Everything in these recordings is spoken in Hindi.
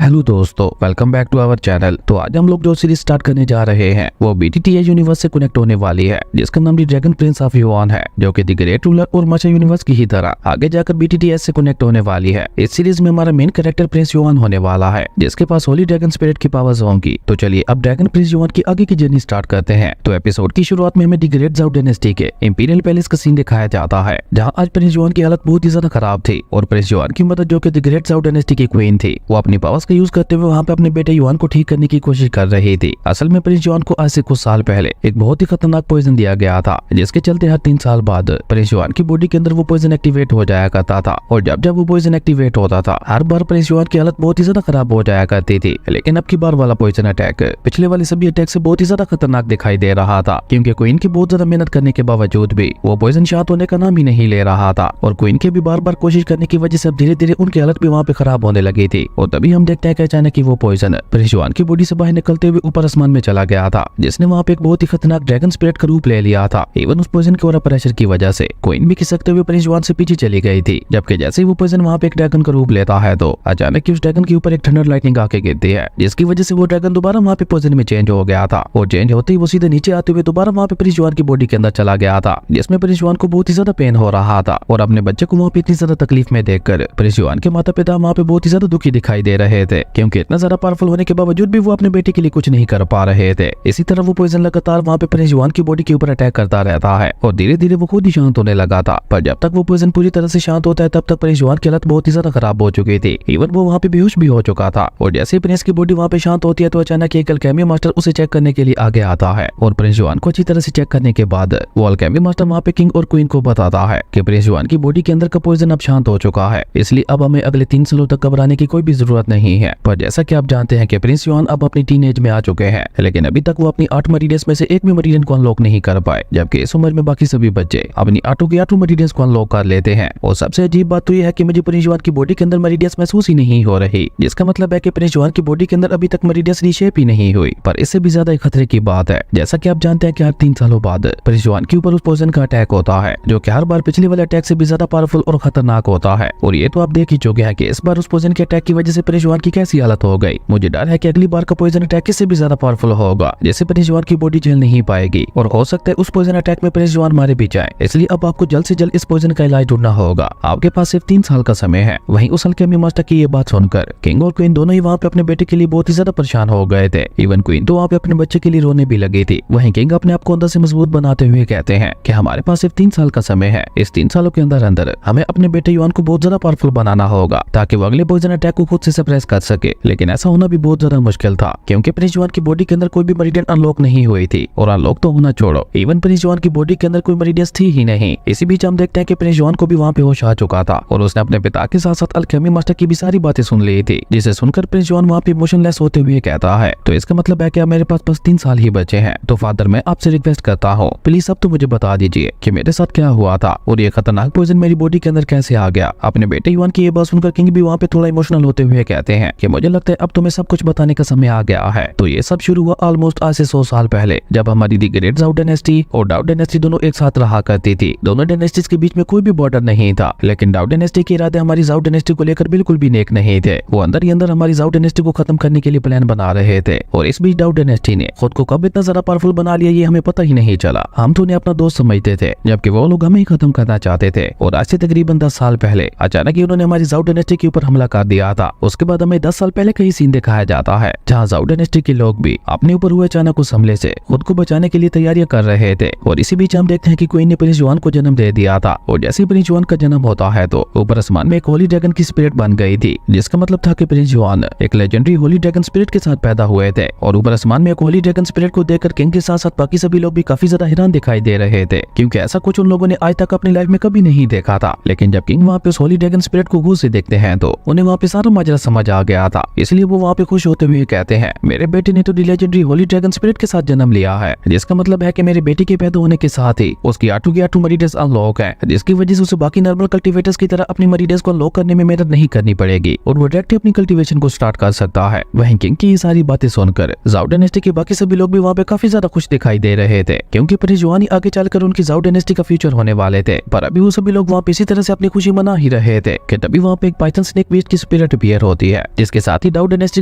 हेलो दोस्तों, welcome back to our channel. तो आज हम लोग जो सीरीज स्टार्ट करने जा रहे हैं वो बीटीटीएस यूनिवर्स से कनेक्ट होने वाली है, जिसका नाम दी ड्रैगन प्रिंस ऑफ युआन है, जो कि द ग्रेट रूलर और मचा यूनिवर्स की ही तरह आगे जाकर बीटीटीएस से कनेक्ट होने वाली है। इस सीरीज में हमारा मेन कैरेक्टर प्रिंस युआन होने वाला है, जिसके पास होली ड्रैगन स्पिरिट की पावर्स होंगी। तो चलिए अब ड्रैगन प्रिंस युआन की आगे की जर्नी स्टार्ट करते हैं। तो एपिसोड की शुरुआत में हमें द ग्रेट जाओ डायनेस्टी के इंपीरियल पैलेस का सीन दिखाया जाता है, जहाँ आज प्रिंस युआन की हालत बहुत ही ज्यादा खराब थी और प्रिंस युआन की मदद, जो कि द ग्रेट जाओ डायनेस्टी की क्वीन थी, वो अपनी पावर्स का यूज करते हुए वहाँ पे अपने बेटे युआन को ठीक करने की कोशिश कर रही थी। असल में प्रिंस युआन को आज से कुछ साल पहले एक बहुत ही खतरनाक पॉइजन दिया गया था, जिसके चलते हर 3 साल बाद प्रिंस युआन की बॉडी के अंदर वो पॉइजन एक्टिवेट हो जाया करता था। और जब जब वो पॉइजन एक्टिवेट होता था, हर बार प्रिंस युआन की हालत बहुत ही ज्यादा खराब हो जाया करती थी। लेकिन अब की बार वाला पॉइजन अटैक पिछले वाले सभी अटैक से बहुत ही ज्यादा खतरनाक दिखाई दे रहा था, क्योंकि क्वीन की बहुत ज्यादा मेहनत करने के बावजूद भी वो पॉइजन शांत होने का नाम ही नहीं ले रहा था। और क्वीन के भी बार बार कोशिश करने की वजह से अब धीरे धीरे उनकी हालत भी वहाँ पे खराब होने लगी थी। और तभी हम देखते हैं कि अचानक वो पॉइजन प्रिंस युआन की बॉडी से बाहर निकलते हुए ऊपर आसमान में चला गया था, जिसने वहाँ पे एक बहुत ही खतरनाक ड्रैगन स्पिरिट का रूप ले लिया था। इवन उस पॉइजन के ओवर प्रेशर की वजह से क्वीन भी खिसकते हुए प्रिंस युआन से पीछे चली गई थी। जबकि जैसे ही वो पॉइजन वहाँ पे एक ड्रैगन का रूप लेता है, तो अचानक उस ड्रैगन के ऊपर एक थंडर लाइटनिंग आके गिरती है, जिसकी वजह से वो ड्रैगन दोबारा वहाँ पे पॉइजन में चेंज हो गया था। और चेंज होते ही वो सीधे नीचे आते हुए दोबारा वहाँ पे प्रिंस युआन की बॉडी के अंदर चला गया था, जिसमें प्रिंस युआन को बहुत ही ज्यादा पेन हो रहा था। और अपने बच्चे को वहाँ पे इतनी ज्यादा तकलीफ में देखकर प्रिंस युआन के माता पिता वहाँ पे बहुत ही ज्यादा दुखी दिखाई दे रहे थे, क्योंकि इतना ज्यादा पावरफुल होने के बावजूद भी वो अपने बेटे के लिए कुछ नहीं कर पा रहे थे। इसी तरह वो पॉइजन लगातार वहाँ पे प्रिंस युआन की बॉडी के ऊपर अटैक करता रहता है और धीरे धीरे वो खुद ही शांत होने लगा था। पर जब तक वो पॉइजन पूरी तरह से शांत होता है, तब तक प्रिंस युआन की हालत बहुत ही ज्यादा खराब हो चुकी थी। इवन वो वहाँ पे बेहोश भी हो चुका था। और जैसे ही प्रिंस की बॉडी वहाँ पे शांत होती है, तो अचानक एक अल्केमी मास्टर उसे चेक करने के लिए आगे आता है। और प्रिंस युआन को अच्छी तरह से चेक करने के बाद वो अल्केमी मास्टर वहाँ पे किंग और क्वीन को बताता है कि प्रिंस युआन की बॉडी के अंदर का पॉइजन अब शांत हो चुका है, इसलिए अब हमें अगले 3 सालों तक घबराने की कोई भी जरूरत नहीं है। पर जैसा कि आप जानते हैं कि प्रिंस युआन अब अपनी टीन एज में आ चुके हैं, लेकिन अभी तक वो अपनी 8 मरीडियंस में से एक भी मरीडियन को अनलॉक नहीं कर पाए, जबकि इस उम्र में बाकी सभी बच्चे अपनी 8 मरीडियंस को अनलॉक कर लेते हैं। और सबसे अजीब बात तो यह है कि मुझे प्रिंस युआन की बॉडी के अंदर मरीडियंस महसूस ही नहीं हो रही, जिसका मतलब है कि प्रिंस युआन की बॉडी के अंदर अभी तक मरीडियंस रीशेप ही नहीं हुई। पर इससे भी ज्यादा खतरे की बात है, जैसा कि आप जानते हैं कि हर 3 सालों बाद प्रिंस युआन के ऊपर उस पॉइजन का अटैक होता है, जो कि हर बार पिछले वाले अटैक से भी ज्यादा पावरफुल और खतरनाक होता है। और ये तो आप देख ही चुके हैं कि इस बार उस पॉइजन के अटैक की वजह से प्रिंस युआन की कैसी हालत हो गई। मुझे डर है कि अगली बार का पॉइजन अटैक इससे भी ज्यादा पावरफुल होगा, जैसे प्रिंस युआन की बॉडी झेल नहीं पाएगी और हो सकता है उस पॉइजन अटैक में प्रिंस युआन मारे भी जाए। इसलिए अब आपको जल्द से जल्द इस पॉइजन का इलाज ढूंढना होगा। आपके पास सिर्फ 3 साल का समय है। वहीं उस अल्केमी मास्टर की ये बात सुनकर किंग और क्वीन दोनों ही वहाँ पे अपने बेटे के लिए बहुत ही ज्यादा परेशान हो गए थे। इवन क्वीन तो वहाँ पे अपने बच्चे के लिए रोने भी लगी थी। वहीं किंग अपने आप को अंदर से मजबूत बनाते हुए कहते हैं कि हमारे पास सिर्फ 3 साल का समय है। इस 3 सालों के अंदर अंदर हमें अपने बेटे युआन को बहुत ज्यादा पावरफुल बनाना होगा, ताकि वो अगले पॉइजन अटैक को खुद से सप्रेस कर सके। लेकिन ऐसा होना भी बहुत ज्यादा मुश्किल था, क्योंकि प्रिंस युआन की बॉडी के अंदर कोई भी मरीडियन अनलॉक नहीं हुई थी। और अनलॉक तो होना छोड़ो, इवन प्रिंस युआन की बॉडी के अंदर कोई मरीडियंस थी ही नहीं। इसी बीच हम देखते हैं कि प्रिंस युआन को भी वहाँ पे होश आ चुका था और उसने अपने पिता के साथ साथ अल्केमी मास्टर की भी सारी बातें सुन ली थी, जिसे सुनकर प्रिंस युआन वहाँ पे इमोशनलेस होते हुए कहता है, तो इसका मतलब है कि अब मेरे पास बस 3 साल ही बचे हैं। तो फादर, मैं आपसे रिक्वेस्ट करता हूँ, प्लीज अब तो मुझे बता दीजिए कि मेरे साथ क्या हुआ था और ये खतरनाक पॉइजन मेरी बॉडी के अंदर कैसे आ गया। अपने बेटे युआन की ये बात सुनकर किंग भी वहाँ पे थोड़ा इमोशनल होते हुए कहते हैं कि मुझे लगता है अब तुम्हें सब कुछ बताने का समय आ गया है। तो ये सब शुरू हुआ ऑलमोस्ट आज से 100 साल पहले, जब हमारी दी ग्रेट जाओ डायनेस्टी और डाओ डायनेस्टी दोनों एक साथ रहा करती थी। दोनों डायनेस्टीज के बीच में कोई भी बॉर्डर नहीं था, लेकिन डाओ डायनेस्टी के इरादे हमारी जाओ डायनेस्टी को लेकर बिल्कुल भी नेक नहीं थे। वो अंदर ही अंदर हमारी जाओ डायनेस्टी को खत्म करने के लिए प्लान बना रहे थे। और इस बीच डाओ डायनेस्टी ने खुद को कब इतना ज्यादा पावरफुल बना लिया, ये हमें पता ही नहीं चला। हम तो उन्हें अपना दोस्त समझते थे, जबकि वो लोग हमें ही खत्म करना चाहते थे। और आज से तकरीबन 10 साल पहले अचानक ही उन्होंने हमारी जाओ डायनेस्टी के ऊपर हमला कर दिया था। उसके बाद हमें 10 साल पहले कई सीन दिखाया जाता है, जहाँ जाओ डायनेस्टी के लोग भी अपने ऊपर हुए अचानक उस हमले से खुद को बचाने के लिए तैयारियां कर रहे थे। और इसी बीच हम देखते हैं कि क्वीन ने प्रिंस युआन को जन्म दे दिया था। और जैसे ही प्रिंस युआन का जन्म होता है, तो ऊपर आसमान में एक होली ड्रैगन की स्पिरिट बन गई थी, जिसका मतलब था कि प्रिंस युआन एक लेजेंडरी होली ड्रैगन स्पिरिट के साथ पैदा हुए थे। और ऊपर आसमान में एक होली ड्रैगन स्पिरिट को देखकर किंग के साथ साथ बाकी सभी लोग भी काफी ज्यादा हैरान दिखाई दे रहे थे, क्योंकि ऐसा कुछ उन लोगों ने आज तक अपनी लाइफ में कभी नहीं देखा था। लेकिन जब किंग वहाँ पे उस होली ड्रैगन स्पिरिट को गौर से देखते हैं, तो उन्हें वहाँ पे सारा माजरा समझ आ गया था। इसलिए वो वहाँ पे खुश होते हुए कहते हैं, मेरे बेटे ने तो लेजेंडरी होली ड्रैगन स्पिरिट के साथ जन्म लिया है, जिसका मतलब है कि मेरे बेटे के पैदा होने के साथ ही उसकी 8 मरीडियंस अनलॉक है, जिसकी वजह से उसे बाकी नॉर्मल कल्टीवेटर्स की तरह अपनी मरीडियंस को अनलॉक करने में मेहनत नहीं करनी पड़ेगी और वो डायरेक्ट अपनी कल्टीवेशन को स्टार्ट कर सकता है। वहीं किंग की ये सारी बातें सुनकर जाओ डायनेस्टी के बाकी सभी लोग भी वहाँ पे काफी ज्यादा खुश दिखाई दे रहे थे, क्योंकि प्रिंस युआन ही आगे चलकर उनकी जाओ डायनेस्टी का फ्यूचर होने वाले थे। पर अभी वो सभी लोग वहाँ पे इसी तरह से अपनी खुशी मना ही रहे थे कि तभी वहाँ पे एक पाइथन स्नेक बीस्ट की स्पिरिट अपीयर होती है, जिसके साथ ही डाउ डायनेस्टी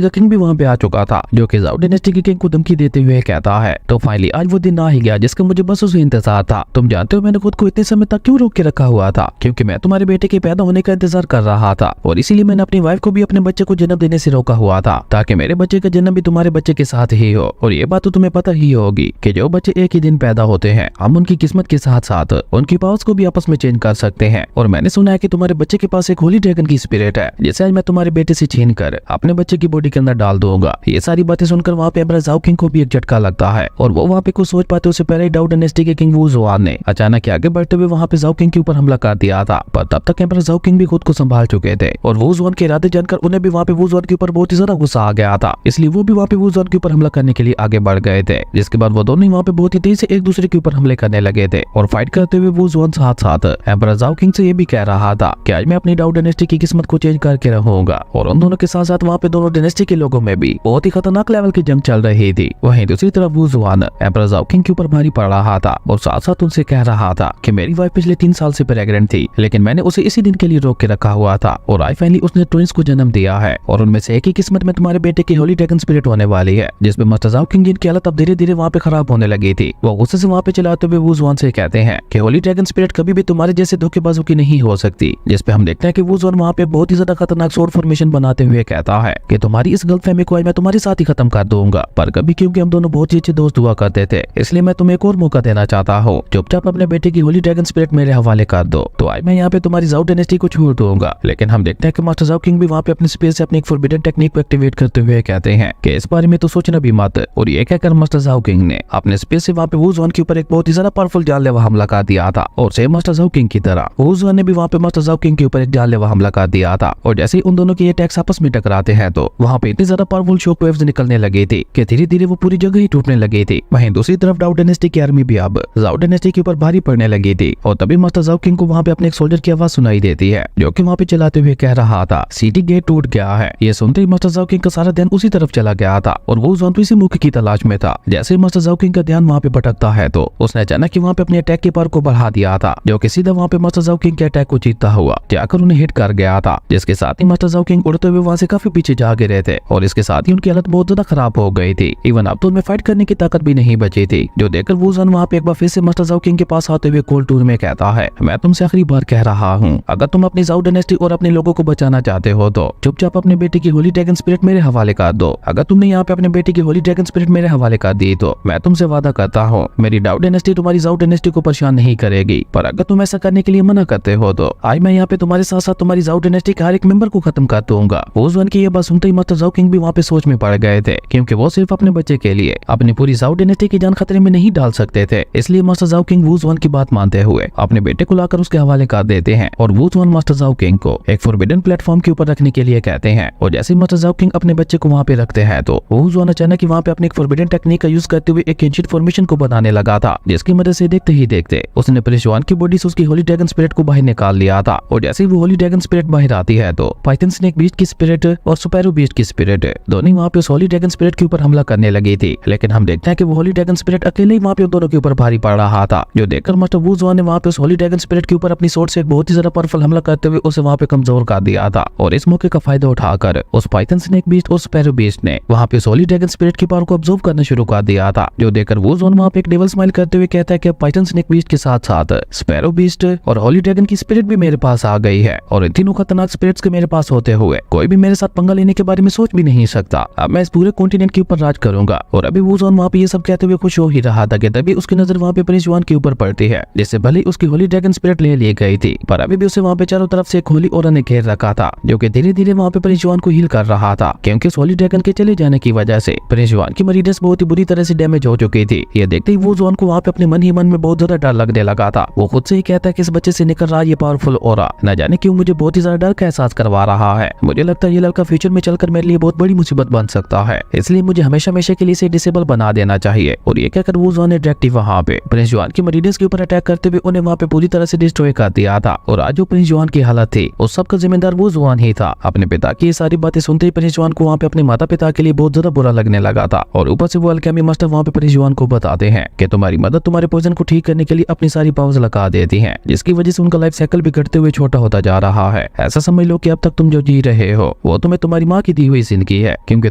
का किंग भी वहाँ पे आ चुका था, जो कि डाउ डायनेस्टी के किंग को धमकी देते हुए कहता है। तो फाइनली आज वो दिन आ ही गया जिसका मुझे बस उसे इंतजार था। तुम जानते हो मैंने खुद को इतने समय तक क्यों रोक के रखा हुआ था, क्योंकि मैं तुम्हारे बेटे के पैदा होने का इंतजार कर रहा था और इसीलिए मैंने अपनी वाइफ को भी अपने बच्चे को जन्म देने से रोका हुआ था, ताकि मेरे बच्चे का जन्म भी तुम्हारे बच्चे के साथ ही हो। और ये बात तो तुम्हें पता ही होगी कि जो बच्चे एक ही दिन पैदा होते हैं हम उनकी किस्मत के साथ साथ उनकी पावर्स को भी आपस में चेंज कर सकते हैं। और मैंने सुना है कि तुम्हारे बच्चे के पास एक होली ड्रैगन की स्पिरिट है, जिसे आज मैं तुम्हारे बेटे से छीन कर अपने बच्चे की बॉडी के अंदर डाल दूंगा। ये सारी बातें सुनकर वहाँ पे एम्परर जाओ किंग को भी एक झटका लगता है और वो वहाँ पे कुछ सोच पाते उससे पहले डाउ डायनेस्टी के किंग वू जुआन ने अचानक आगे बढ़ते हुए वहाँ पे जाओ किंग के ऊपर हमला कर दिया था। पर तब तक एम्परर जाओ किंग भी खुद को संभाल चुके थे और वू जुआन के इरादे जानकर उन्हें भी वहाँ पे वू जुआन के ऊपर बहुत ही ज्यादा गुस्सा आ गया था, इसलिए वो भी वहाँ पे वू जुआन के ऊपर हमला करने के लिए आगे बढ़ गए थे। जिसके बाद वो दोनों वहाँ पे बहुत ही तेजी से एक दूसरे के ऊपर हमले करने लगे थे और फाइट करते हुए वू जुआन साथ साथ एम्परर जाओ किंग से ये भी कह रहा था कि आज मैं अपनी डाउ डायनेस्टी की किस्मत को चेंज करके रहूंगा। और उन दोनों के साथ साथ वहाँ पे दोनों डायनेस्टी के लोगों में भी बहुत ही खतरनाक लेवल की जंग चल रही थी। वहीं दूसरी तरफ वू जुआन एम्परर जाओ किंग के ऊपर भारी पड़ रहा था और साथ साथ उनसे कह रहा था कि मेरी वाइफ पिछले 3 साल से प्रेग्नेंट थी, लेकिन मैंने उसे इसी दिन के लिए रोक के रखा हुआ था और आई फाइनली उसने ट्विंस को जन्म दिया है और उनमें से एक ही किस्मत में तुम्हारे बेटे की होली ड्रैगन स्पिरिट होने वाली है। जिसमें मास्टर जाओ किंग जिनकी हालत अब धीरे धीरे वहाँ पे खराब होने लगी थी, वो गुस्से से वहाँ पे चलाते हुए वू जुआन से कहते हैं कि होली ड्रैगन स्पिरिट कभी भी तुम्हारे जैसे धोखेबाजों की नहीं हो सकती। जिसपे हम देखते हैं कि वू जुआन वहाँ पे बहुत ही ज्यादा खतरनाक सोर्ड फॉर्मेशन बनाते हुए कहता है कि तुम्हारी इस गलतफहमी को आज मैं तुम्हारे साथ ही खत्म कर दूंगा। पर कभी क्योंकि हम दोनों बहुत ही अच्छे दोस्त हुआ करते थे, इसलिए मैं तुम्हें एक और मौका देना चाहता हूँ। चुपचाप अपने बेटे की होली ड्रैगन स्पिरिट मेरे हवाले कर दो तो आज मैं यहाँ पे तुम्हारी जाओ डायनेस्टी को छोड़ दूंगा। लेकिन हम देखते हैं कि मास्टर जाओ किंग भी वहाँ पे अपने स्पेस से अपनी एक फॉरबिडन टेक्निक को एक्टिवेट करते हुए कहते हैं कि इस बारे में तो सोचना भी मत। और ये कहकर मास्टर जाओ किंग ने अपने स्पेस से वहाँ पे वू जुआन के ऊपर एक बहुत ही ज्यादा पावरफुल जानलेवा हमला कर दिया था और सेम मास्टर जाओ किंग की तरह वू जुआन ने भी वहाँ पे मास्टर जाओ किंग के ऊपर एक जानलेवा हमला कर दिया था। और जैसे ही उन दोनों के अटैक्स आपस में टकराते हैं तो वहाँ पे इतनी ज्यादा पावरफुल शॉक वेव्स निकलने लगी थी कि धीरे धीरे वो पूरी जगह ही टूटने लगी थी। वहीं दूसरी तरफ डाउ डायनेस्टी की आर्मी भी अब जाओ डायनेस्टी के ऊपर भारी पड़ने लगी थी और तभी मास्टर जाओ किंग को वहाँ पे अपने एक सोल्जर की आवाज सुनाई देती है, जो कि वहाँ पे चलाते हुए कह रहा था सिटी गेट टूट गया है। ये सुनते ही मास्टर जाओ किंग का सारा ध्यान उसी तरफ चला गया था और वो जुआन इसी मौके की तलाश में था। जैसे ही मास्टर जाओ किंग का ध्यान वहाँ पे भटकता है तो उसने अचानक वहाँ पे अपने अटैक के पावर को बढ़ा दिया था, जो कि सीधा वहाँ पे मास्टर जाओ किंग के अटैक को जीतता हुआ जाकर उन्हें हिट कर गया था। जिसके साथ ही मास्टर जाओ किंग उड़ते हुए वहाँ से काफी पीछे जा गिरे थे और इसके साथ ही उनकी हालत बहुत ज्यादा खराब हो गई थी। इवन अब तो उनमें फाइट करने की ताकत भी नहीं बची थी, जो देखकर वो जुआन वहाँ पे एक बार फिर से मास्टर जाओ किंग के पास आते हुए कोल्ड टूर में कहता है मैं तुमसे आखिरी बार कह रहा हूँ, अगर तुम अपनी जाओ डायनेस्टी और अपने लोगों को बचाना चाहते हो तो चुपचाप अपने बेटे की होली ड्रैगन स्पिरिट मेरे हवाले कर दो। अगर तुमने यहाँ पे अपने बेटे की होली ड्रैगन स्पिरिट मेरे हवाले कर दी तो मैं तुमसे वादा करता हूँ मेरी डाउ डायनेस्टी तुम्हारी जाओ डायनेस्टी को परेशान नहीं करेगी। पर अगर तुम ऐसा करने के लिए मना करते हो तो आज मैं यहाँ पे तुम्हारे साथ साथ तुम्हारी जाओ डायनेस्टी के हर एक मेंबर को खत्म कर दूंगा। वो जुआन की ये बात सुनते ही मास्टर जाओ किंग भी वहाँ पे सोच में पड़ गए थे, क्योंकि वो सिर्फ अपने बच्चे के लिए अपनी पूरी जाओ डायनेस्टी की जान खतरे में नहीं डाल सकते थे। इसलिए मास्टर जाओ किंग वू जुआन की बात मानते हुए अपने बेटे को लाकर उसके हवाले कर देते हैं और वू जुआन मास्टर जाओ किंग को एक फॉरबिडन प्लेटफॉर्म के ऊपर रखने के लिए कहते हैं। और जैसे ही मास्टर जाओ किंग अपने बच्चे को वहाँ पे रखते हैं तो वू जुआन अचानक वहाँ पे अपनी एक फॉरबिडन टेक्निक का यूज करते हुए एक एंशिएंट फॉर्मेशन को बनाने लगा था, जिसकी मदद से देखते ही देखते उसने प्रिंस जुआन की बॉडी से उसकी होली ड्रैगन स्पिरिट को बाहर निकाल लिया था। और जैसे ही वो होली ड्रैगन स्पिरिट बाहर आती है तो पाइथन स्नेक बीस्ट की स्पिरिट और स्पैरो बीस्ट की स्पिरिट दोनों वहाँ पे उस होली ड्रैगन स्पिरिट के ऊपर हमला करने लगी थी। लेकिन हम देखते हैं कि वो होली ड्रैगन स्पिरिट अकेले ही वहाँ पे दोनों के ऊपर भारी पड़ रहा था, जो देखकर मास्टर वू जुआन ने वहाँ पे उस होली ड्रैगन स्पिरिट के ऊपर अपनी सोर्ड से एक बहुत ही ज्यादा पावरफुल हमला करते हुए उसे वहाँ पे कमजोर कर दिया था। और इस मौके का फायदा उठाकर उस पाइथन स्नेक बीस्ट और स्पैरो बीस्ट ने वहाँ पे उस होली ड्रैगन स्पिरिट की पावर को ऑब्जर्व करना शुरू कर दिया था, जो देखकर वू जुआन वहाँ पे एक डेविल स्माइल करते हुए कहता है कि पाइथन स्नेक बीस्ट के साथ साथ स्पैरो बीस्ट और होली ड्रैगन की स्पिरिट भी मेरे पास आ गई है और इन तीनों खतरनाक स्पिरिट्स के मेरे पास होते हुए कोई भी मेरे साथ पंगा लेने के बारे में सोच भी नहीं सकता। अब मैं इस पूरे कॉन्टिनेंट के ऊपर राज करूंगा। और अभी वू जुआन वहाँ पे ये सब कहते हुए खुश हो ही रहा था कि तभी उसकी नजर वहाँ पे प्रिंस जुआन के ऊपर पड़ती है, जिससे भले ही उसकी होली ड्रैगन स्पिरिट ले ली गई थी पर अभी भी उसे वहाँ पे चारों तरफ से एक होली ऑरा ने घेर रखा था, जो कि धीरे धीरे वहाँ पे प्रिंस जुआन को हील कर रहा था, क्योंकि उस होली ड्रैगन के चले जाने की वजह से प्रिंस जुआन की मरीडस बहुत ही बुरी तरह से डैमेज हो चुकी थी। ये देखते ही वू जुआन को वहाँ पे अपने मन ही मन में बहुत ज्यादा डर लगने लगा था। वो खुद से ही कहता है कि इस बच्चे से निकल रहा ये पावरफुल ऑरा न जाने क्यों मुझे बहुत ही ज्यादा डर का एहसास करवा रहा है। मुझे लगता है ये लड़का फ्यूचर में चलकर मेरे लिए बहुत बड़ी मुसीबत बन सकता है, इसलिए मुझे हमेशा हमेशा के लिए इसे डिसेबल बना देना चाहिए। और ये कहकर वू जुआन ने डायरेक्टली वहाँ पे प्रिंस जुआन की मरीडस के ऊपर अटैक करते हुए उन्हें वहाँ पे पूरी तरह से डिस्ट्रॉय कर दिया था। और आज जो प्रिंस जुआन की हालत थी उस सब का जिम्मेदार वू जुआन ही था। अपने पिता की ये सारी बातें सुनते ही प्रिंस जुआन को वहाँ पे अपने माता पिता के लिए बहुत ज्यादा बुरा लगने लगा था। और ऊपर से वो अल्केमी मास्टर वहाँ पे प्रिंस जुआन को बताते हैं कि तुम्हारी मदद तुम्हारे पॉइजन को ठीक करने के लिए अपनी सारी पावर्स लगा देती है, जिसकी वजह से उनका लाइफ साइकिल भी घटते हुए छोटा होता जा रहा है। ऐसा समझ लो कि अब तक तुम जो जी रहे हो वो तुम्हें तुम्हारी माँ की दी हुई जिंदगी है, क्योंकि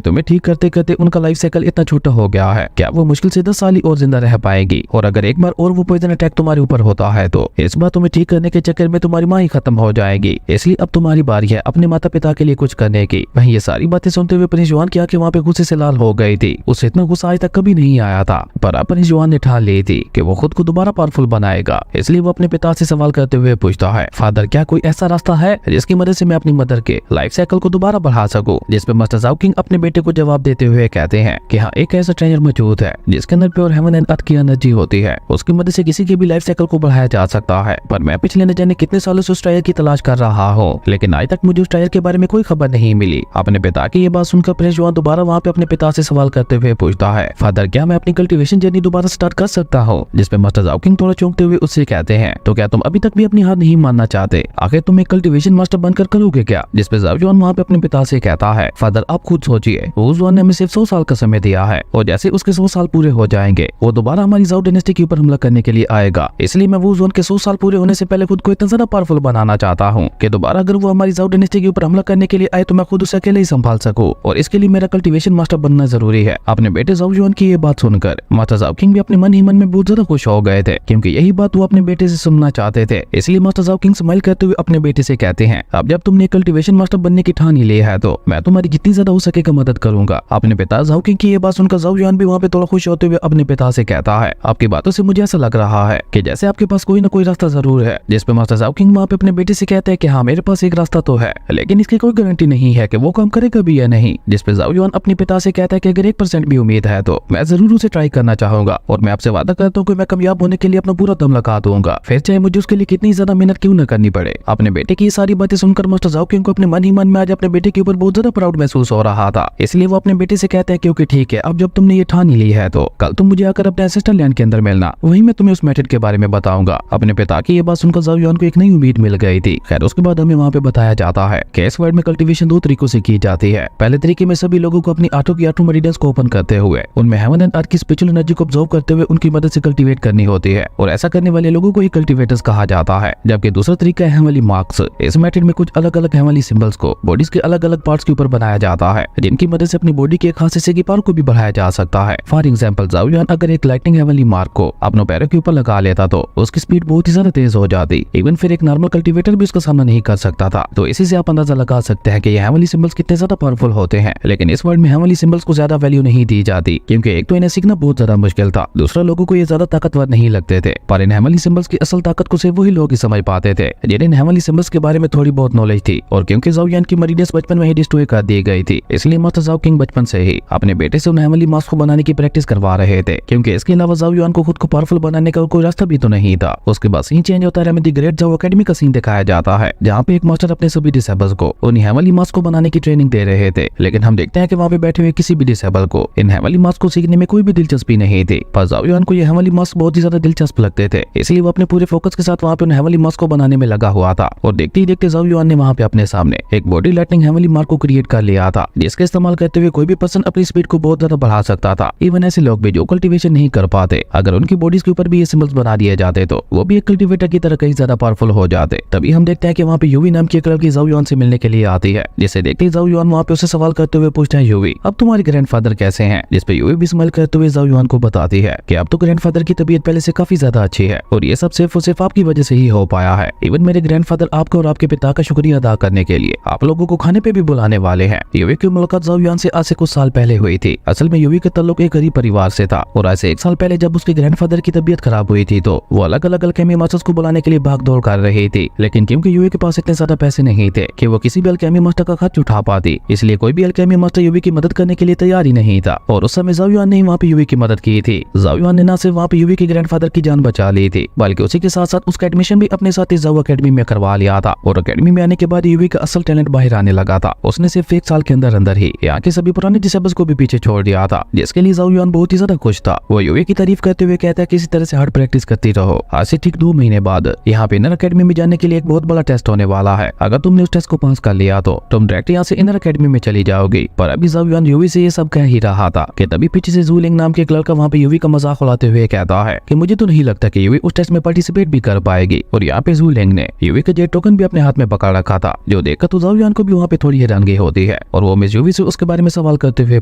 तुम्हें ठीक करते करते उनका लाइफ साइकिल इतना छोटा हो गया है। क्या वो मुश्किल से 10 साल ही और जिंदा रह पाएगी? और अगर एक बार और वो पॉइजन अटैक तुम्हारे ऊपर होता है तो इस बार तुम्हें ठीक करने के चक्कर में तुम्हारी माँ ही खत्म हो जाएगी। इसलिए अब तुम्हारी बारी है अपने माता पिता के लिए कुछ करने की। वहीं ये सारी बातें सुनते हुए प्रिंस जुआन की आंखें वहाँ पे गुस्से से लाल हो गई थी। उसे इतना गुस्सा आज तक कभी नहीं आया था, पर अब प्रिंस जुआन ने ठान ली थी कि वो खुद को दोबारा पावरफुल बनाएगा। इसलिए वो अपने पिता से सवाल करते हुए पूछता है, फादर क्या कोई ऐसा रास्ता है जिसकी मदद से मैं अपनी मदर के लाइफ साइकिल को दोबारा बढ़ा सकूं? जिस पे मास्टर जाओ किंग अपने बेटे को जवाब देते हुए कहते हैं कि हाँ, एक ऐसा ट्रेजर मौजूद है जिसके अंदर प्योर हेवन एंड अर्थ की एनर्जी होती है। उसकी मदद से किसी की भी लाइफ साइकिल को बढ़ाया जा सकता है। पर मैं पिछले न जाने कितने सालों से उस ट्रायल की तलाश कर रहा हूँ, लेकिन आज तक मुझे उस ट्रायल के बारे में कोई खबर नहीं मिली। अपने पिता की ये बात सुनकर प्रिंस जुआन दोबारा वहाँ पे अपने पिता से सवाल करते हुए पूछता है, फादर क्या मैं अपनी कल्टीवेशन जर्नी दोबारा स्टार्ट कर सकता हूँ? जिस पे मास्टर जाओ किंग थोड़ा चौंकते हुए उससे कहते हैं, तो क्या तुम अभी तक भी अपनी हार नहीं मानना चाहते? आखिर तुम एक कल्टीवेशन मास्टर बनकर करोगे क्या? जिस पे जाओ जुआन वहाँ पे अपने पिता से कहता है, फादर आप खुद सोचिए, वो जुआन ने हमें सिर्फ 100 साल का समय दिया है और जैसे उसके 100 साल पूरे हो जाएंगे वो दोबारा हमारी जाओ डायनेस्टी के ऊपर हमला करने के लिए आएगा। इसलिए मैं वो जुआन के 100 साल पूरे होने से पहले खुद को इतना ज्यादा पावरफुल बनाना चाहता हूँ कि दोबारा अगर वो हमारी जाओ डायनेस्टी के ऊपर हमला करने के लिए आए तो मैं खुद उसे अकेले ही संभाल सकूं। और इसके लिए मेरा कल्टीवेशन मास्टर बनना जरूरी है। अपने बेटे जाओ जुआन की ये बात सुनकर मास्टर जाओ किंग भी अपने मन ही मन में बहुत ज्यादा खुश हो गए थे, क्योंकि यही बात वो अपने बेटे से सुनना चाहते थे। इसलिए मास्टर जाओ किंग स्माइल करते हुए अपने बेटे से कहते हैं, अब जब तुमने कल्टीवेशन मास्टर बनने की ठान ही ली है तो मैं तुम्हारी जितनी ज्यादा हो सकेगा मदद करूंगा। अपने पिता जाओ किंग की ये बात सुनकर जाओ जुआन भी वहाँ पे थोड़ा खुश होते हुए अपने पिता से कहता है, आपकी बातों से मुझे ऐसा लग रहा है कि जैसे आपके पास कोई ना कोई रास्ता जरूर है। जिस पे मास्टर जाओ किंग वहाँ पे अपने बेटे से कहते हैं कि हाँ, मेरे पास एक रास्ता तो है, लेकिन इसकी कोई गारंटी नहीं है कि वो काम करेगा भी या नहीं। जिस पे जाओ जुआन अपने पिता से कहता है कि अगर 1% भी उम्मीद है तो मैं जरूर उसे ट्राई करना चाहूंगा और मैं आपसे वादा करता हूँ कि मैं कामयाब होने के लिए अपना पूरा दम लगा दूंगा, फिर चाहे मुझे उसके लिए कितनी ज्यादा मेहनत क्यों न करनी पड़े। अपने बेटे की ये सारी बातें सुनकर मास्टर जाओ किंग को अपने मन ही मन में आज अपने बेटे के ऊपर बहुत ज्यादा प्राउड महसूस हो रहा था। इसलिए वो अपने बेटे से कहते हैं, क्योंकि ठीक है, अब जब तुमने ये ठान ही ली है तो कल तुम मुझे आकर अपने एंसेस्टर लैंड के अंदर मिलना, वहीं मैं तुम्हें उस मेथड के बारे में बताऊंगा। अपने पिता की ये बात सुनकर जाओ जुआन को एक नई उम्मीद मिल गई थी। खैर उसके बाद हमें वहाँ पे बताया जाता है कि इस वर्ल्ड में कल्टीवेशन 2 तरीकों से की जाती है। पहले तरीके में सभी लोगों को अपनी आटो की आटो मरीडस को ओपन करते हुए उनमें हेवन एंड अर्थ की स्पिरिचुअल एनर्जी को ऑब्जर्व करते हुए उनकी मदद से कल्टीवेट करनी होती है, और ऐसा करने वाले लोगों को ही कल्टीवेटर्स कहा जाता है। जबकि दूसरा तरीका है हेवनली मार्क्स। इस मेथड में कुछ अलग अलग हेवनली सिंबल्स को बॉडीज के अलग अलग पार्ट्स के ऊपर बनाया जाता है, जिनकी मदद से अपनी बॉडी के एक खास हिस्से की पावर को भी बढ़ाया जा सकता है। फॉर एग्जाम्पल जाओ जुआन अगर एक लाइटनिंग हेवनली मार्क को अपने पैरों के ऊपर लगा लेता तो उसकी स्पीड बहुत ही ज्यादा तेज हो जाती, इवन फिर एक नॉर्मल कल्टीवेटर भी उसका सामना नहीं कर सकता था। तो इसी से आप अंदाजा लगा सकते हैं कि ये हेवनली सिंबल्स कितने ज्यादा पावरफुल होते हैं। लेकिन इस वर्ल्ड में हेवनली सिंबल्स को ज्यादा वैल्यू नहीं दी जाती, क्योंकि एक तो इन्हें सीखना बहुत ज्यादा मुश्किल था, दूसरा लोगों को ये ज्यादा ताकतवर नहीं लगते थे। पर इन हेवनली सिंबल्स की असल ताकत को सिर्फ वही लोग ही समझ पाते थे जिन्हें इन हेवनली सिंबल्स के बारे में थोड़ी बहुत नॉलेज थी। और क्योंकि जाओ जुआन की मरीडस बचपन में ही डिस्ट्रॉय कर दी गई थी, इसलिए मास्टर जाओ किंग बचपन से ही अपने बेटे से उन हेवनली मास्क को बनाने की प्रैक्टिस करवा रहे थे, क्योंकि इसके अलावा जाओ जुआन को खुद को पावरफुल बनाने का कोई रास्ता भी तो नहीं था। उसके बाद सीन चेंज होता है, हमें द ग्रेट जाओ एकेडमी का सीन दिखाया जाता है, जहाँ पे एक मास्टर अपने सभी डिसेबल्स को उन हेवनली मास्क को बनाने की ट्रेनिंग दे रहे थे। लेकिन हम देखते हैं कि वहाँ पे बैठे हुए किसी भी डिसेबल को इन हेवनली मास्क को सीखने में कोई भी दिलचस्पी नहीं थी। पर जाओ जुआन को ये हेवनली मास्क बहुत ही ज्यादा दिलचस्प लगते थे, इसलिए वो अपने पूरे फोकस के साथ वहाँ पे उन हेवनली मास्क को बनाने में लगा हुआ था। और देखते ही देखते जाओ जुआन ने वहाँ पे अपने सामने एक बॉडी लाइटनिंग हेवनली मार्क को क्रिएट कर लिया था, जिसके इस्तेमाल करते हुए कोई भी पर्सन अपनी स्पीड को बहुत ज्यादा बढ़ा सकता था। इवन ऐसे लोग भी जो कल्टीवेशन नहीं कर पाते, अगर उनकी बॉडीज के ऊपर भी ये सिंबल्स बना दिए जाते तो वो भी एक कल्टीवेटर की तरह कहीं ज्यादा पावरफुल हो जाते। तभी हम देखते हैं कि वहाँ पे यूवी नाम की एक लड़की जाओ जुआन से मिलने के लिए आती है, जिसे देखते ही जाओ जुआन वहाँ पे उसे सवाल करते हुए पूछता है, यूवी अब तुम्हारे ग्रैंडफादर कैसे हैं? जिस पे यूवी भी स्माइल करते हुए जाओ जुआन को बताती है कि अब तो ग्रैंडफादर की तबीयत पहले से काफी ज्यादा अच्छी है और ये सब सिर्फ और सिर्फ आपकी वजह से ही हो पाया है। इवन मेरे ग्रैंडफादर आपको और आपके पिता का शुक्रिया अदा करने के लिए आप लोगों को खाने पे भी बुलाने वाले हैं। यूवी की मुलाकात जाओ जुआन से आज से कुछ साल पहले हुई थी। असल में यूवी का ताल्लुक एक गरीब परिवार से था और आज से 1 साल पहले जब उसके ग्रैंडफादर की तबीयत खराब हुई थी तो वो अलग अलग अल्केमी मास्टर्स को बुलाने के लिए भाग दौड़ कर रही थी। लेकिन क्योंकि यूवी के पास इतने ज्यादा पैसे नहीं थे कि वो किसी भी अल्केमी मास्टर का खर्च उठा पाती, इसलिए कोई भी अल्केमी मास्टर यूवी की मदद करने के लिए तैयार ही नहीं था। और उस समय जाओ जुआन ने वहाँ पे यूवी की मदद की थी। जाओ जुआन ने न सिर्फ वहाँ पे यूवी के ग्रैंडफादर की जान बचा ली थी, बल्कि उसी के साथ साथ उसका एडमिशन भी अपने साथ जाओ एकेडमी में करवा लिया था। और एकेडमी में आने के बाद यूवी का असल टैलेंट बाहर आने लगा था। उसने सिर्फ 1 साल के अंदर ही यहाँ के सभी पुराने डिसेबल्स को भी पीछे छोड़ दिया था, जिसके लिए जाओ जुआन बहुत ही ज्यादा खुश था। वो यूवी की तारीफ करते हुए कहता है कि इसी तरह से हार्ड प्रैक्टिस करती रहो। आज से ठीक 2 महीने बाद यहाँ पे इनर एकेडमी में जाने के लिए एक बहुत बड़ा टेस्ट होने वाला है। अगर तुमने उस टेस्ट को पास कर लिया तो तुम डायरेक्ट यहाँ से इनर एकेडमी में चली जाओगी। पर अभी जाओ जुआन यूवी से ये सब कह ही रहा था कि तभी पीछे से जूलिंग नाम के एक लड़का वहाँ पे यूवी का मजाक उड़ाते हुए कहता है कि मुझे तो नहीं लगता कि यूवी उस टेस्ट में पार्टिसिपेट भी कर पाएगी। और यहाँ पे जूलिंग ने यूवी का जेट टोकन भी अपने हाथ में पकड़ रखा था, जो देखकर तो जाओ जुआन को भी वहाँ पे थोड़ी हैरानगी होती है और वो मिस यूवी से उसके बारे में सवाल करते हुए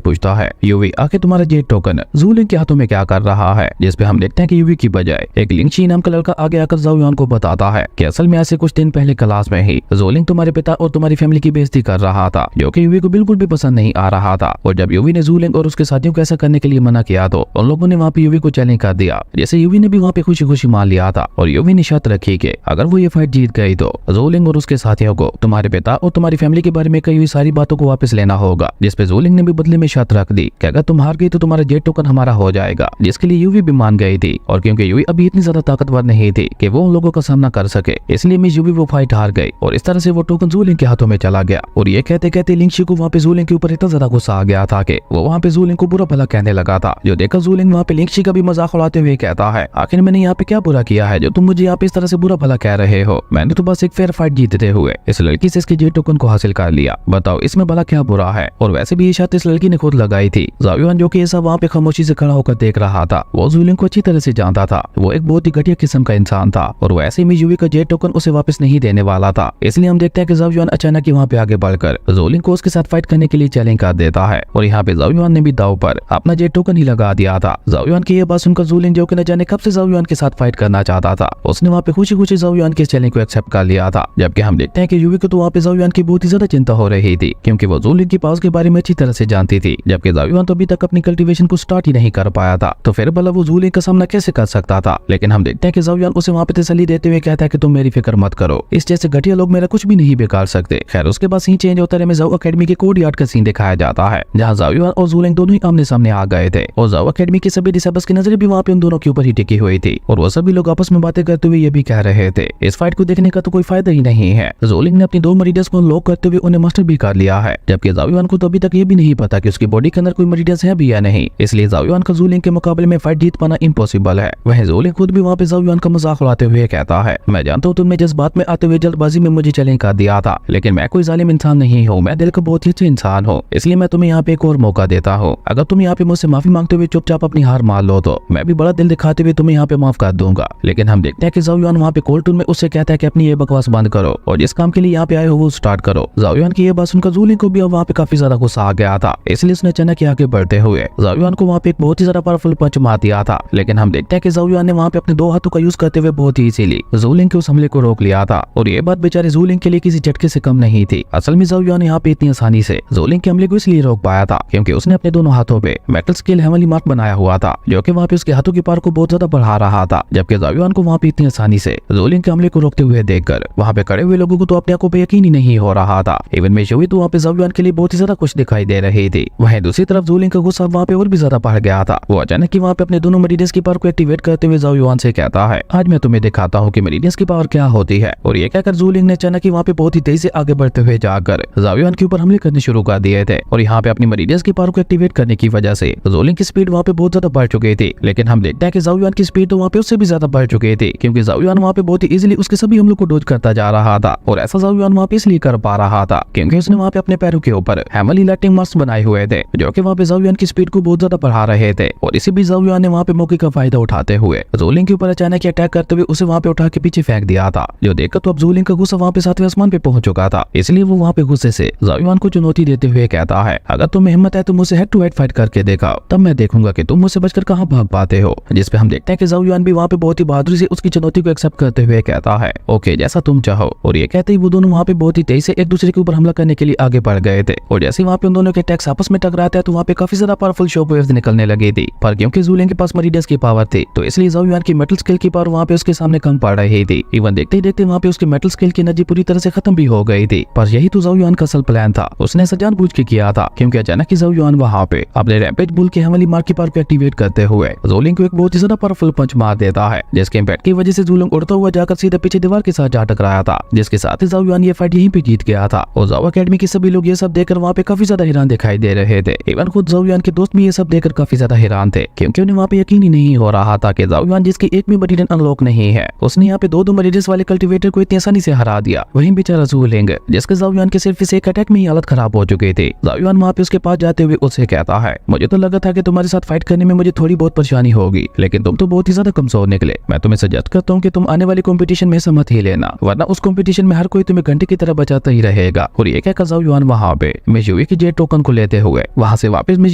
पूछता है, यूवी आखिर तुम्हारा जेट टोकन ज़ू के हाथों में क्या कर रहा है? जिसपे हम देखते हैं कि यूवी की बजाय एक लिंगशी नाम का लड़का आगे आकर ज़ाओ युआन को बताता है कि असल में ऐसे कुछ दिन पहले क्लास में ही ज़ोलिंग तुम्हारे पिता और तुम्हारी फैमिली की बेइज्जती कर रहा था, जो कि यूवी को बिल्कुल भी पसंद नहीं आ रहा था। और जब यूवी ने ज़ोलिंग और उसके साथियों को ऐसा करने के लिए मना किया तो उन लोगों ने वहाँ पे यूवी को चैलेंज कर दिया, जैसे यूवी ने भी वहाँ पे खुशी खुशी मान लिया था। और यूवी ने शर्त रखी कि अगर वो ये फाइट जीत गई तो ज़ोलिंग और उसके साथियों को तुम्हारे पिता और तुम्हारी फैमिली के बारे में कही हुई सारी बातों को वापस लेना होगा। जिसपे ज़ोलिंग ने भी बदले में शर्त रख दी कि अगर तुम हार गई तो तुम्हारा जेट टोकन हमारा हो जाएगा, जिसके लिए यूवी भी मान गई थी। और क्योंकि यूवी अभी इतनी ज्यादा ताकतवर नहीं थी कि वो उन लोगों का सामना कर सके, इसलिए मिस यूवी वो फाइट हार गई और इस तरह से वो टोकन ज़ोलिंग के हाथों में चला गया। और ये कहते कहते लिंगशी को वहाँ पे ज़ोलिंग के ऊपर इतना ज्यादा गुस्सा आ गया था कि वो वहाँ पे ज़ोलिंग को बुरा भला कहने लगा था, जो देखकर ज़ोलिंग वहाँ पे लिंगशी का भी मजाक उड़ाते हुए कहता है, आखिर मैंने यहाँ पे क्या बुरा किया है जो तुम मुझे यहाँ पे इस तरह से बुरा भला कह रहे हो? मैंने तो बस एक फेयर फाइट जीतते हुए इस लड़की से इसके जेट टोकन को हासिल कर लिया, बताओ इसमें भला क्या बुरा है? और वैसे भी ये शर्त इस लड़की ने खुद लगाई थी। ज़ाओ युआन जो कि ये सब वहाँ पे खामोशी से खड़ा होकर देख रहा था, वो ज़ोलिंग को अच्छी तरह से जानता था। वो एक बहुत ही घटिया किस्म का इंसान था और वो ऐसे में यूवी का जेट टोकन उसे वापस नहीं देने वाला था। इसलिए हम देखते हैं कि ज़ाओ युआन अचानक ही वहाँ पे आगे बढ़कर ज़ोलिंग को उसके साथ फाइट करने के लिए चैलेंज कर देता है। और यहाँ पे ज़ाओ युआन ने भी दाव पर अपना जेट टोकन ही लगा दिया था। ज़ाओ युआन की ये बात सुनकर ज़ोलिंग, जो कि न जाने कब से ज़ाओ युआन के साथ फाइट करना चाहता था, उसने वहाँ पे खुशी खुशी ज़ाओ युआन के चैलेंज को एक्सेप्ट कर लिया था। जबकि हम देखते हैं कि यूवी को तो वहाँ पे ज़ाओ युआन की बहुत ही ज्यादा चिंता हो रही थी, क्योंकि वो ज़ोलिंग की पावर्स के बारे में अच्छी तरह से जानती थी। जबकि ज़ाओ युआन तो अभी तक अपनी कल्टीवेशन को स्टार्ट ही नहीं कर पाया था, तो फिर भला वो ज़ोलिंग का सामना कैसे कर सकता था? लेकिन हम देखते हैं कि ज़ाओ युआन उसे वहाँ पे तसल्ली देते हुए कहता है कि तुम मेरी फिक्र मत करो, इस जैसे घटिया लोग मेरा कुछ भी नहीं बिगाड़ सकते। खैर उसके बाद सीन चेंज होता है, हमें ज़ाओ अकेडमी के कोड यार्ड का सीन दिखाया जाता है, जहाँ ज़ाओ युआन और ज़ोलिंग दोनों ही आमने सामने आ गए थे। और ज़ाओ अकेडमी के सभी डिसेबल्स की नजरें भी वहाँ पे उन दोनों के ऊपर ही टिकी हुई थी और वो सभी लोग आपस में बातें करते हुए ये भी कह रहे थे, इस फाइट को देखने का तो कोई फायदा ही नहीं है। ज़ोलिंग ने अपनी दो मरीडस को लॉक करते हुए उन्हें मास्टर भी कर लिया है, जबकि ज़ाओ युआन को तो अभी तक ये भी नहीं पता कि उसकी बॉडी के अंदर कोई मरीडस है भी या नहीं। इसलिए ज़ाओ युआन का ज़ोलिंग के मुकाबले में फाइट जीत पाना इम्पॉसिबल है। वह ज़ोलिंग खुद भी वहाँ पे ज़ाओ युआन का मजाक उड़ाते हुए कहता है, मैं जानता हूँ तुमने जज्बात में आते हुए जल्दबाजी में मुझे चैलेंज कर दिया था, लेकिन मैं कोई जालिम इंसान नहीं हूँ, मैं दिल का बहुत ही अच्छा इंसान हूँ। इसलिए मैं तुम्हें यहाँ पे एक और मौका देता हूँ। अगर तुम यहाँ पे मुझसे माफी मांगते हुए चुपचाप अपनी हार मान लो तो मैं भी बड़ा दिल दिखाते हुए तुम्हें यहाँ पे माफ कर दूंगा। लेकिन हम देखते हैं कि ज़ाओ युआन वहाँ पे कोल्ड टून में उससे कहता है कि अपनी ये बकवास बंद करो और जिस काम के लिए यहाँ पे आए हो वो स्टार्ट करो। ज़ाओ युआन की ये बात सुनकर ज़ोलिंग को भी वहाँ पे काफी ज्यादा गुस्सा आ गया था, इसलिए उसने अचानक आगे बढ़ते हुए ज़ाओ युआन को वहाँ पे एक बहुत ही ज्यादा पावरफुल पंच मार दिया था। लेकिन हम देखते हैं कि ज़ाओ युआन ने वहाँ पे अपने दो हाथों का यूज करते हुए बहुत ही इजीली ज़ोलिंग के उस हमले को रोक लिया था। और ये बात बेचारे ज़ोलिंग के लिए किसी झटके से कम नहीं थी। असल में ज़ाओ युआन यहाँ पे इतनी आसानी से ज़ोलिंग के हमले को इसलिए रोक पाया था क्योंकि उसने अपने दोनों हाथों पे मेटल स्केल हेवनली मार्क बनाया हुआ था, जो कि वहाँ पे उसके हाथों की पावर को बहुत ज्यादा बढ़ा रहा था। जबकि ज़ाओ युआन को वहाँ पे इतनी आसानी से ज़ोलिंग के हमले को रोकते हुए देखकर वहाँ पे खड़े हुए लोगों को तो अपने को यकीन ही नहीं हो रहा था। इवन में यूवी तो वहाँ पे ज़ाओ युआन के लिए बहुत ही ज्यादा खुश दिखाई दे रही थी। वहीं दूसरी तरफ ज़ोलिंग का गुस्सा वहाँ पे और भी ज्यादा बढ़ गया था। वो अचानक ही वहाँ पे अपने दोनों मेरिडियंस की पावर को एक्टिवेट करते हुए ज़ाओ युआन से कहता है, आज मैं तुम्हें दिखाता हूँ कि मेरिडियंस की पावर क्या होती है। और ये कहकर ज़ोलिंग ने अचानक ही वहाँ पे बहुत ही तेजी से आगे बढ़ते हुए जाकर ज़ाओ युआन के ऊपर हमले करने शुरू कर दिए थे। और यहाँ पे अपनी मेरिडियंस की पावर को एक्टिवेट करने की वजह से ज़ोलिंग की स्पीड वहाँ पे बहुत ज्यादा बढ़ चुकी थी। लेकिन हम देखते हैं कि ज़ाओ युआन की स्पीड तो वहाँ पे उससे भी ज्यादा बढ़ चुकी थी, क्योंकि ज़ाओ युआन वहाँ पे बहुत ही इजीली उसके सभी हमलों को डोज करता जा रहा था। और ऐसा ज़ाओ युआन वहाँ पे इसलिए कर पा रहा था क्योंकि उसने वहाँ पे अपने पैरों के ऊपर हेवनली लाइटिंग मास्क बनाए हुए थे, जो कि वहाँ पे ज़ाओ युआन की स्पीड को बहुत ज्यादा बढ़ा रहे थे। और इसी बीच ज़ाओ युआन ने वहाँ पे मौके का फायदा उठाते हुए ज़ोलिंग के ऊपर अचानक अटैक करते हुए उसे वहाँ पे उठा के पीछे फेंक दिया था, जो देखकर तो अब ज़ोलिंग का गुस्सा वहाँ पे 7वें आसमान पे पहुंच चुका था। इसलिए वो वहाँ पे गुस्से से ज़ाओ युआन को चुनौती देते हुए कहता है, अगर तुम्हें हिम्मत है तो मुझसे हेड टू हेड फाइट करके देखा, तब मैं देखूंगा कि तुम मुझसे बचकर कहाँ भाग पाते हो। जिसपे हम देखते हैं कि ज़ाओ युआन भी वहाँ पे बहुत ही बहादुरी से उसकी चुनौती को एक्सेप्ट करते हुए कहता है, ओके जैसा तुम चाहो। और ये कहते ही वो दोनों वहाँ पे बहुत ही तेजी से एक दूसरे के ऊपर हमला करने के लिए आगे बढ़ गए थे। और जैसे वहाँ पे उन दोनों के अटैक्स आपस में टकराते हैं तो वहाँ पे काफी ज्यादा पावरफुल शॉक वेव्स निकलने लगी थी। पर क्योंकि ज़ोलिंग के पास मरीडियंस की पावर थी तो इसलिए ज़ाओ युआन की मेटल स्केल की पावर वहाँ पे उसके सामने कम पड़ रही थी। इवन देखते ही देखते वहाँ पे उसके मेटल स्केल की एनर्जी पूरी तरह से खत्म भी हो गई थी। पर यही तो ज़ाओ युआन का असल प्लान था, उसने ऐसा जानबूझ के किया था क्योंकि अचानक ही ज़ाओ युआन वहाँ पे अपने रैम्पेज बुल के हेवनली मार्क की पावर को एक्टिवेट करते हुए ज़ोलिंग को एक बहुत ही ज्यादा पावरफुल पंच मार देता है, जिसके इम्पैक्ट की वजह से ज़ोलिंग उड़ता हुआ जाकर सीधे पीछे दीवार के साथ जा टकराया था, जिसके साथ ही ज़ाओ युआन ये फाइट यहीं पे जीत गया था। और ज़ाओ अकेडमी के सभी लोग ये सब देखकर वहाँ पे काफी ज्यादा हैरान दिखाई दे रहे थे। इवन खुद ज़ाओ युआन के दोस्त भी ये सब देखकर काफी ज्यादा हैरान थे, क्योंकि उन्हें वहाँ पे यकीन ही नहीं हो रहा था कि ज़ाओ युआन जिसकी एक भी मरीडियन अनलॉक नहीं है, उसने यहाँ पे दो मरीडियंस वाले कल्टीवेटर को इतनी आसानी से हरा दिया। वहीं बेचारा ज़ोलिंग, जिसके ज़ाओ युआन के सिर्फ इस एक अटैक में ही हालत खराब हो चुकी थी। ज़ाओ युआन वहाँ पे उसके पास जाते हुए उससे कहता है, मुझे तो लगा था कि तुम्हारे साथ फाइट करने में मुझे थोड़ी बहुत परेशानी होगी, लेकिन तुम तो बहुत ही ज्यादा कमजोर निकले। मैं तुम्हें सजेस्ट करता हूँ कि तुम आने वाली कंपटीशन में हिस्सा मत ही लेना, वरना उस कंपटीशन में हर कोई तुम्हें घंटे की तरह बचाता ही रहेगा। देगा। और ये कहकर ज़ाओ युआन वहाँ पे मिस यूवी की जेट टोकन को लेते हुए वहाँ से वापस मिस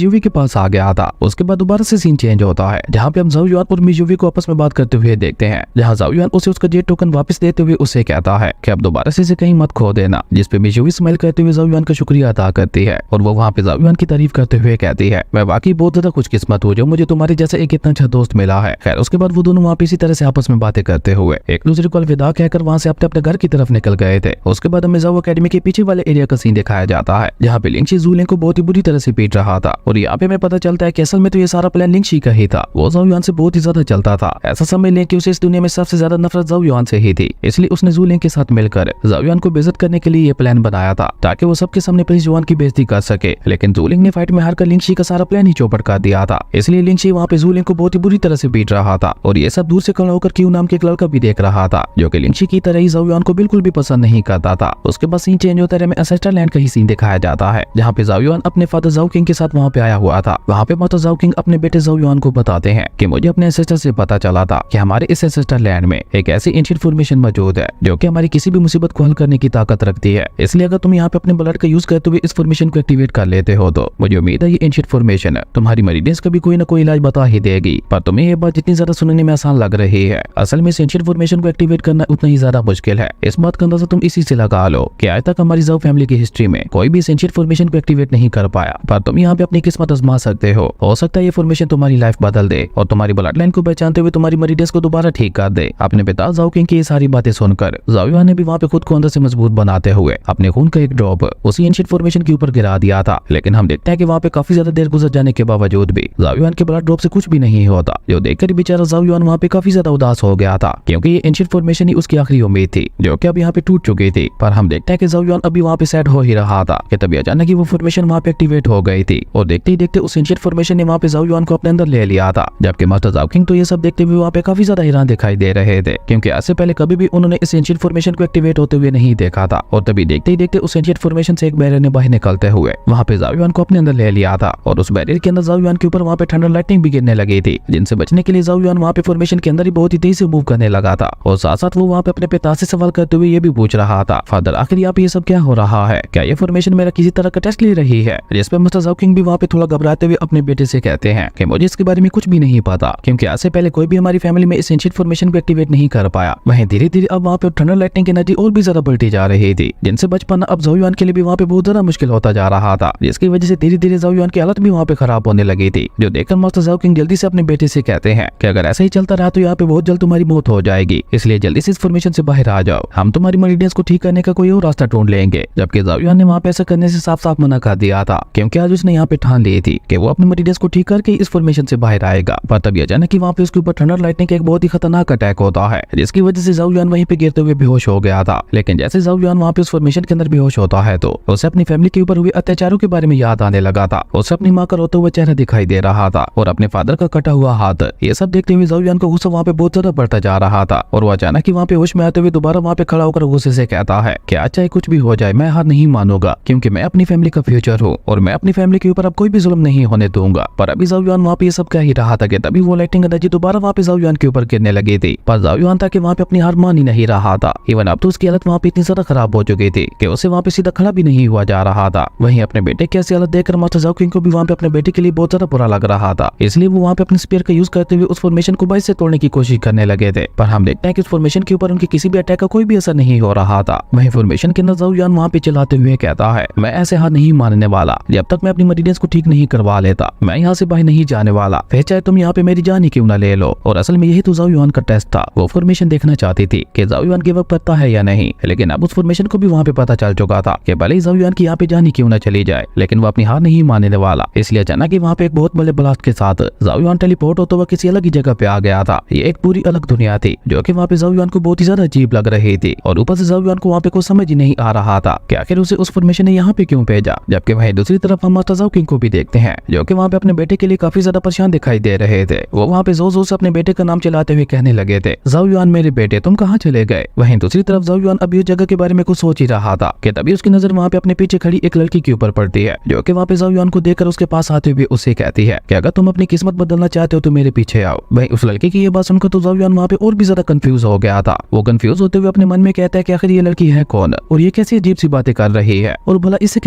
यूवी के पास आ गया था। उसके बाद दोबारा से सीन चेंज होता है, जहाँ पे हम ज़ाओ युआन और मिस यूवी को आपस में बात करते हुए देखते हैं, जहाँ ज़ाओ युआन उसे उसका जेट टोकन वापस देते हुए उससे कहता है कि अब दोबारा से इसे कहीं मत खो देना। जिसपे मिस यूवी स्माइल करते हुए ज़ाओ युआन का शुक्रिया अदा करती है और वो वहाँ पे ज़ाओ युआन की तारीफ करते हुए कहती है, मैं वाकई बहुत ज्यादा खुशकिस्मत हूँ जो मुझे तुम्हारे जैसा एक इतना अच्छा दोस्त मिला है। खैर उसके बाद वो दोनों वहाँ पे इसी तरह से आपस में बातें करते हुए एक दूसरे को अलविदा कहकर वहाँ से अपने अपने घर की तरफ निकल गए थे। उसके बाद हमें ज़ाओ एकेडमी के पीछे वाले एरिया का सीन दिखाया जाता है, जहाँ पे लिंगशी ज़ू लिंग को बहुत ही बुरी तरह से पीट रहा था। और यहाँ पे हमें पता चलता है कि असल में तो ये सारा प्लान लिंगशी का ही था। वो ज़ाओ युआन से बहुत ही ज्यादा चलता था। ऐसा समझ लें कि उसे इस दुनिया में सबसे ज्यादा नफरत ज़ाओ युआन से ही थी, इसलिए उसने ज़ू लिंग के साथ मिलकर ज़ाओ युआन को बेइज्जत करने के लिए ये प्लान बनाया था, ताकि वो सबके सामने प्रिंस युआन की बेइज्जती कर सके। लेकिन ज़ू लिंग ने फाइट में हारकर लिंगशी का सारा प्लान ही चौपट कर दिया था। इसलिए लिंगशी वहाँ पे ज़ू लिंग को बहुत ही बुरी तरह से पीट रहा था। और ये सब दूर से खड़ा होकर क्यू नाम के एक लड़का भी देख रहा था, जो कि लिंगशी की तरह ही ज़ाओ युआन को बिल्कुल भी पसंद नहीं करता था। उसके बाद सीन चेंज होता है, हमें एंसेस्टर लैंड का ही सीन दिखाया जाता है, जहाँ पे ज़ाओ युआन अपने फादर ज़ाओ किंग के साथ वहाँ पे आया हुआ था। वहाँ पे माता ज़ाओ किंग अपने बेटे ज़ाओ युआन को बताते हैं कि मुझे अपने एंसेस्टर से पता चला था कि हमारे इस एंसेस्टर लैंड में एक ऐसी एंशिएंट फॉर्मेशन मौजूद है जो कि हमारी किसी भी मुसीबत को हल करने की ताकत रखती है। इसलिए अगर तुम यहाँ पे अपने ब्लड का यूज करते हुए इस फॉर्मेशन को एक्टिवेट कर लेते हो तो मुझे उम्मीद है ये एंशिएंट फॉर्मेशन तुम्हारी मरीडियंस का भी कोई ना कोई इलाज बता ही देगी। पर तुम्हें ये बात जितनी ज्यादा सुनने में आसान लग रही है, असल में एंशिएंट फॉर्मेशन को एक्टिवेट करना उतना ही ज्यादा मुश्किल है। इस बात का अंदाजा तुम इसी से लगा लो कि आज तक हमारी ज़ाओ फैमिली की हिस्ट्री में कोई भी एंशिएंट फॉर्मेशन को एक्टिवेट नहीं कर पाया। पर तुम यहाँ पे अपनी किस्मत आजमा सकते हो सकता है ये फॉर्मेशन तुम्हारी लाइफ बदल दे और तुम्हारी ब्लड लाइन को पहचानते हुए तुम्हारी मरीडियंस को दोबारा ठीक कर दे। अपने पिता ज़ाओ किंग की ये सारी बातें सुनकर ज़ाओ युआन ने भी वहाँ पे खुद को अंदर से मजबूत बनाते हुए अपने खून का एक ड्रॉप उसी एंशिएंट फॉर्मेशन के ऊपर गिरा दिया था। लेकिन हम देखते हैं कि वहाँ पे काफी ज्यादा देर गुजर जाने के बावजूद भी ज़ाओ युआन के ब्लड ड्रॉप से कुछ भी नहीं होता, जो देखकर बेचारा ज़ाओ युआन वहाँ पे काफी ज्यादा उदास हो गया था, क्योंकि ये एंशिएंट फॉर्मेशन ही उसकी आखिरी उम्मीद थी जो कि अब यहाँ पे टूट चुकी थी। पर हम देखते हैं कि ज़ाओ युआन अभी वहाँ पे सैड हो ही रहा था कि तभी अचानक ही वो फॉर्मेशन वहाँ पे एक्टिवेट हो गई थी और देखते ही देखते उस एंशिएंट फॉर्मेशन ने वहाँ पे ज़ाओ युआन को अपने अंदर ले लिया था। जबकि मास्टर ज़ाओ किंग तो ये सब देखते हुए वहाँ पे काफी ज्यादा हैरान दिखाई दे रहे थे, क्योंकि आज से पहले कभी भी उन्होंने इस एंशिएंट फॉर्मेशन को एक्टिवेट होते हुए नहीं देखा था। और तभी देखते ही देखते उस एंशिएंट फॉर्मेशन से एक बैरियर ने बाहर निकलते हुए वहाँ पे ज़ाओ युआन को अपने अंदर ले लिया था। और उस बैरियर के अंदर ज़ाओ युआन के ऊपर वहाँ पे थंडर लाइटनिंग भी गिरने लगी थी, जिनसे बचने के लिए ज़ाओ युआन वहाँ पे फॉर्मेशन के अंदर ही बहुत ही तेजी से मूव करने लगा था। और साथ साथ वो वहाँ पे अपने पिता से सवाल करते हुए ये भी पूछ रहा था, फादर आखिर यहाँ पे ये सब क्या हो रहा है, क्या ये फॉर्मेशन मेरा किसी तरह का टेस्ट ले रही है। जिसपे मिस्टर ज़ाओ किंग भी वहाँ पे थोड़ा घबराते हुए अपने बेटे से कहते हैं कि मुझे इसके बारे में कुछ भी नहीं पता, क्योंकि आज से पहले कोई भी हमारी फैमिली में इस एंशिएंट फॉर्मेशन को एक्टिवेट नहीं कर पाया। वहीं धीरे धीरे अब वहाँ पे थंडर लाइटनिंग की एनर्जी और भी ज्यादा बढ़ती जा रही थी, जिनसे बच पाना अब ज़ाओ युआन के लिए भी वहाँ पे बहुत ज्यादा मुश्किल होता जा रहा था, जिसकी वजह से धीरे धीरे ज़ाओ युआन की हालत भी वहाँ पे खराब होने लगी थी। जो देखकर मास्टर ज़ाओ किंग जल्दी से अपने बेटे से कहते हैं कि अगर ऐसा ही चलता रहा तो यहाँ पे बहुत जल्द तुम्हारी मौत हो जाएगी, इसलिए जल्दी से इस फॉर्मेशन से बाहर आ जाओ, हम तुम्हारी मरीडियंस को ठीक करने का कोई और रास्ता ढूंढ लेंगे। जबकि ज़ाओ युआन ने वहाँ पे ऐसा करने से साफ साफ मना कर दिया था, क्योंकि आज उसने यहाँ पे ठान ली थी कि वो अपने मरीडियंस को ठीक करके इस फॉर्मेशन से बाहर आएगा। पर तभी अचानक ही वहाँ पे उसके ऊपर थंडर लाइटनिंग का एक बहुत ही खतरनाक अटैक होता है, जिसकी वजह से ज़ाओ युआन वहीं पे गिरते हुए बेहोश हो गया था। लेकिन जैसे ज़ाओ युआन वहाँ पे उस फॉर्मेशन के अंदर बेहोश होता है तो उसे अपनी फैमिली के ऊपर हुए अत्याचारों के बारे में याद आने लगा था। उसे अपनी माँ का रोता हुआ चेहरा दिखाई दे रहा था और अपने फादर का कटा हुआ हाथ। ये सब देखते हुए ज़ाओ युआन का गुस्सा वहाँ पे बहुत ज्यादा बढ़ता जा रहा था और वो अचानक ही वहाँ पे होश में आते हुए दोबारा वहाँ पे खड़ा होकर गुस्से से कहता है कि आज चाहे कुछ भी हो जाए मैं हार नहीं मानूंगा, क्योंकि मैं अपनी फैमिली का फ्यूचर हूँ और मैं अपनी फैमिली के ऊपर अब कोई भी जुल्म नहीं होने दूंगा। पर अभी ज़ाओ युआन वहाँ पे ये सब कह ही रहा था कि तभी वो लाइटिंग एनर्जी दोबारा वहाँ पे ज़ाओ युआन के ऊपर गिरने लगी थी। पर ज़ाओ युआन था कि वहाँ पे अपनी हार मान ही नहीं रहा था। इवन अब तो उसकी हालत वहाँ पे इतनी ज्यादा खराब हो चुकी थी कि उसे वहाँ पे सीधा खड़ा भी नहीं हुआ जा रहा था। वहीं अपने बेटे की ऐसी हालत देखकर मास्टर ज़ाओ किंग को भी वहाँ पे अपने बेटे के लिए बहुत ज्यादा बुरा लग रहा था, इसलिए वो वहाँ पे अपने स्पीयर का यूज करते हुए उस फॉर्मेशन को बाइस से तोड़ने की कोशिश करने लगे थे। पर हम देखते हैं कि उस फॉर्मेशन के ऊपर उनके किसी भी अटैक का कोई भी असर नहीं हो रहा था। वहीं फॉर्मेशन के अंदर ज़ाओ युआन वहाँ पे चलाते हुए कहता है, मैं ऐसे हार नहीं मानने वाला जब तक मैं अपनी मरीडियंस को ठीक नहीं करवा लेता। मैं यहाँ से बाहर नहीं जाने वाला, फिर चाहे तुम यहाँ पे मेरी जान ही क्यों ना ले लो। और असल में यही तो ज़ाओ युआन का टेस्ट था। वो फॉर्मेशन देखना चाहती थी कि ज़ाओ युआन गिव अप करता है या नहीं, लेकिन अब उस फॉर्मेशन को भी वहाँ पे पता चल चुका था कि भले ही ज़ाओ युआन की यहाँ पे जान ही क्यों ना चली जाए, लेकिन वो अपनी हार नहीं मानने वाला। इसलिए अचानक ही वहाँ पे एक बहुत बड़े ब्लास्ट के साथ ज़ाओ युआन टेलीपोर्ट होता हुआ किसी अलग ही जगह पे आ गया था। ये एक पूरी अलग दुनिया थी जो कि वहाँ पे ज़ाओ युआन को बहुत ही ज्यादा अजीब लग रही थी और ऊपर से ज़ाओ युआन को वहाँ पे कुछ समझ ही नहीं आ रहा था कि आखिर उसे उस फॉर्मेशन ने यहाँ पे क्यों भेजा। जबकि वहीं दूसरी तरफ हम मास्टर ज़ाओ किंग को भी देखते हैं जो कि वहाँ पे अपने बेटे के लिए काफी ज्यादा परेशान दिखाई दे रहे थे। वो वहाँ पे जोर जोर से अपने बेटे का नाम चलाते हुए कहने लगे थे, ज़ाओ युआन मेरे बेटे तुम कहाँ चले गए। वहीं दूसरी तरफ ज़ाओ युआन अभी उस जगह के बारे में कुछ सोच ही रहा था कि तभी उसकी नजर वहाँ पे अपने पीछे खड़ी एक लड़की के ऊपर पड़ती है जो कि वहाँ पे ज़ाओ युआन को देखकर उसके पास आते हुए उससे कहती है कि अगर तुम अपनी किस्मत बदलना चाहते हो तो मेरे पीछे आओ। वहीं उस लड़की की ये बात सुनकर तो ज़ाओ युआन वहाँ पे और भी ज्यादा कंफ्यूज हो गया था। वो कंफ्यूज होते हुए अपने मन में कहता है कि आखिर ये लड़की है कौन और ये कैसी अजीब सी बातें कर रही है, और भला इसे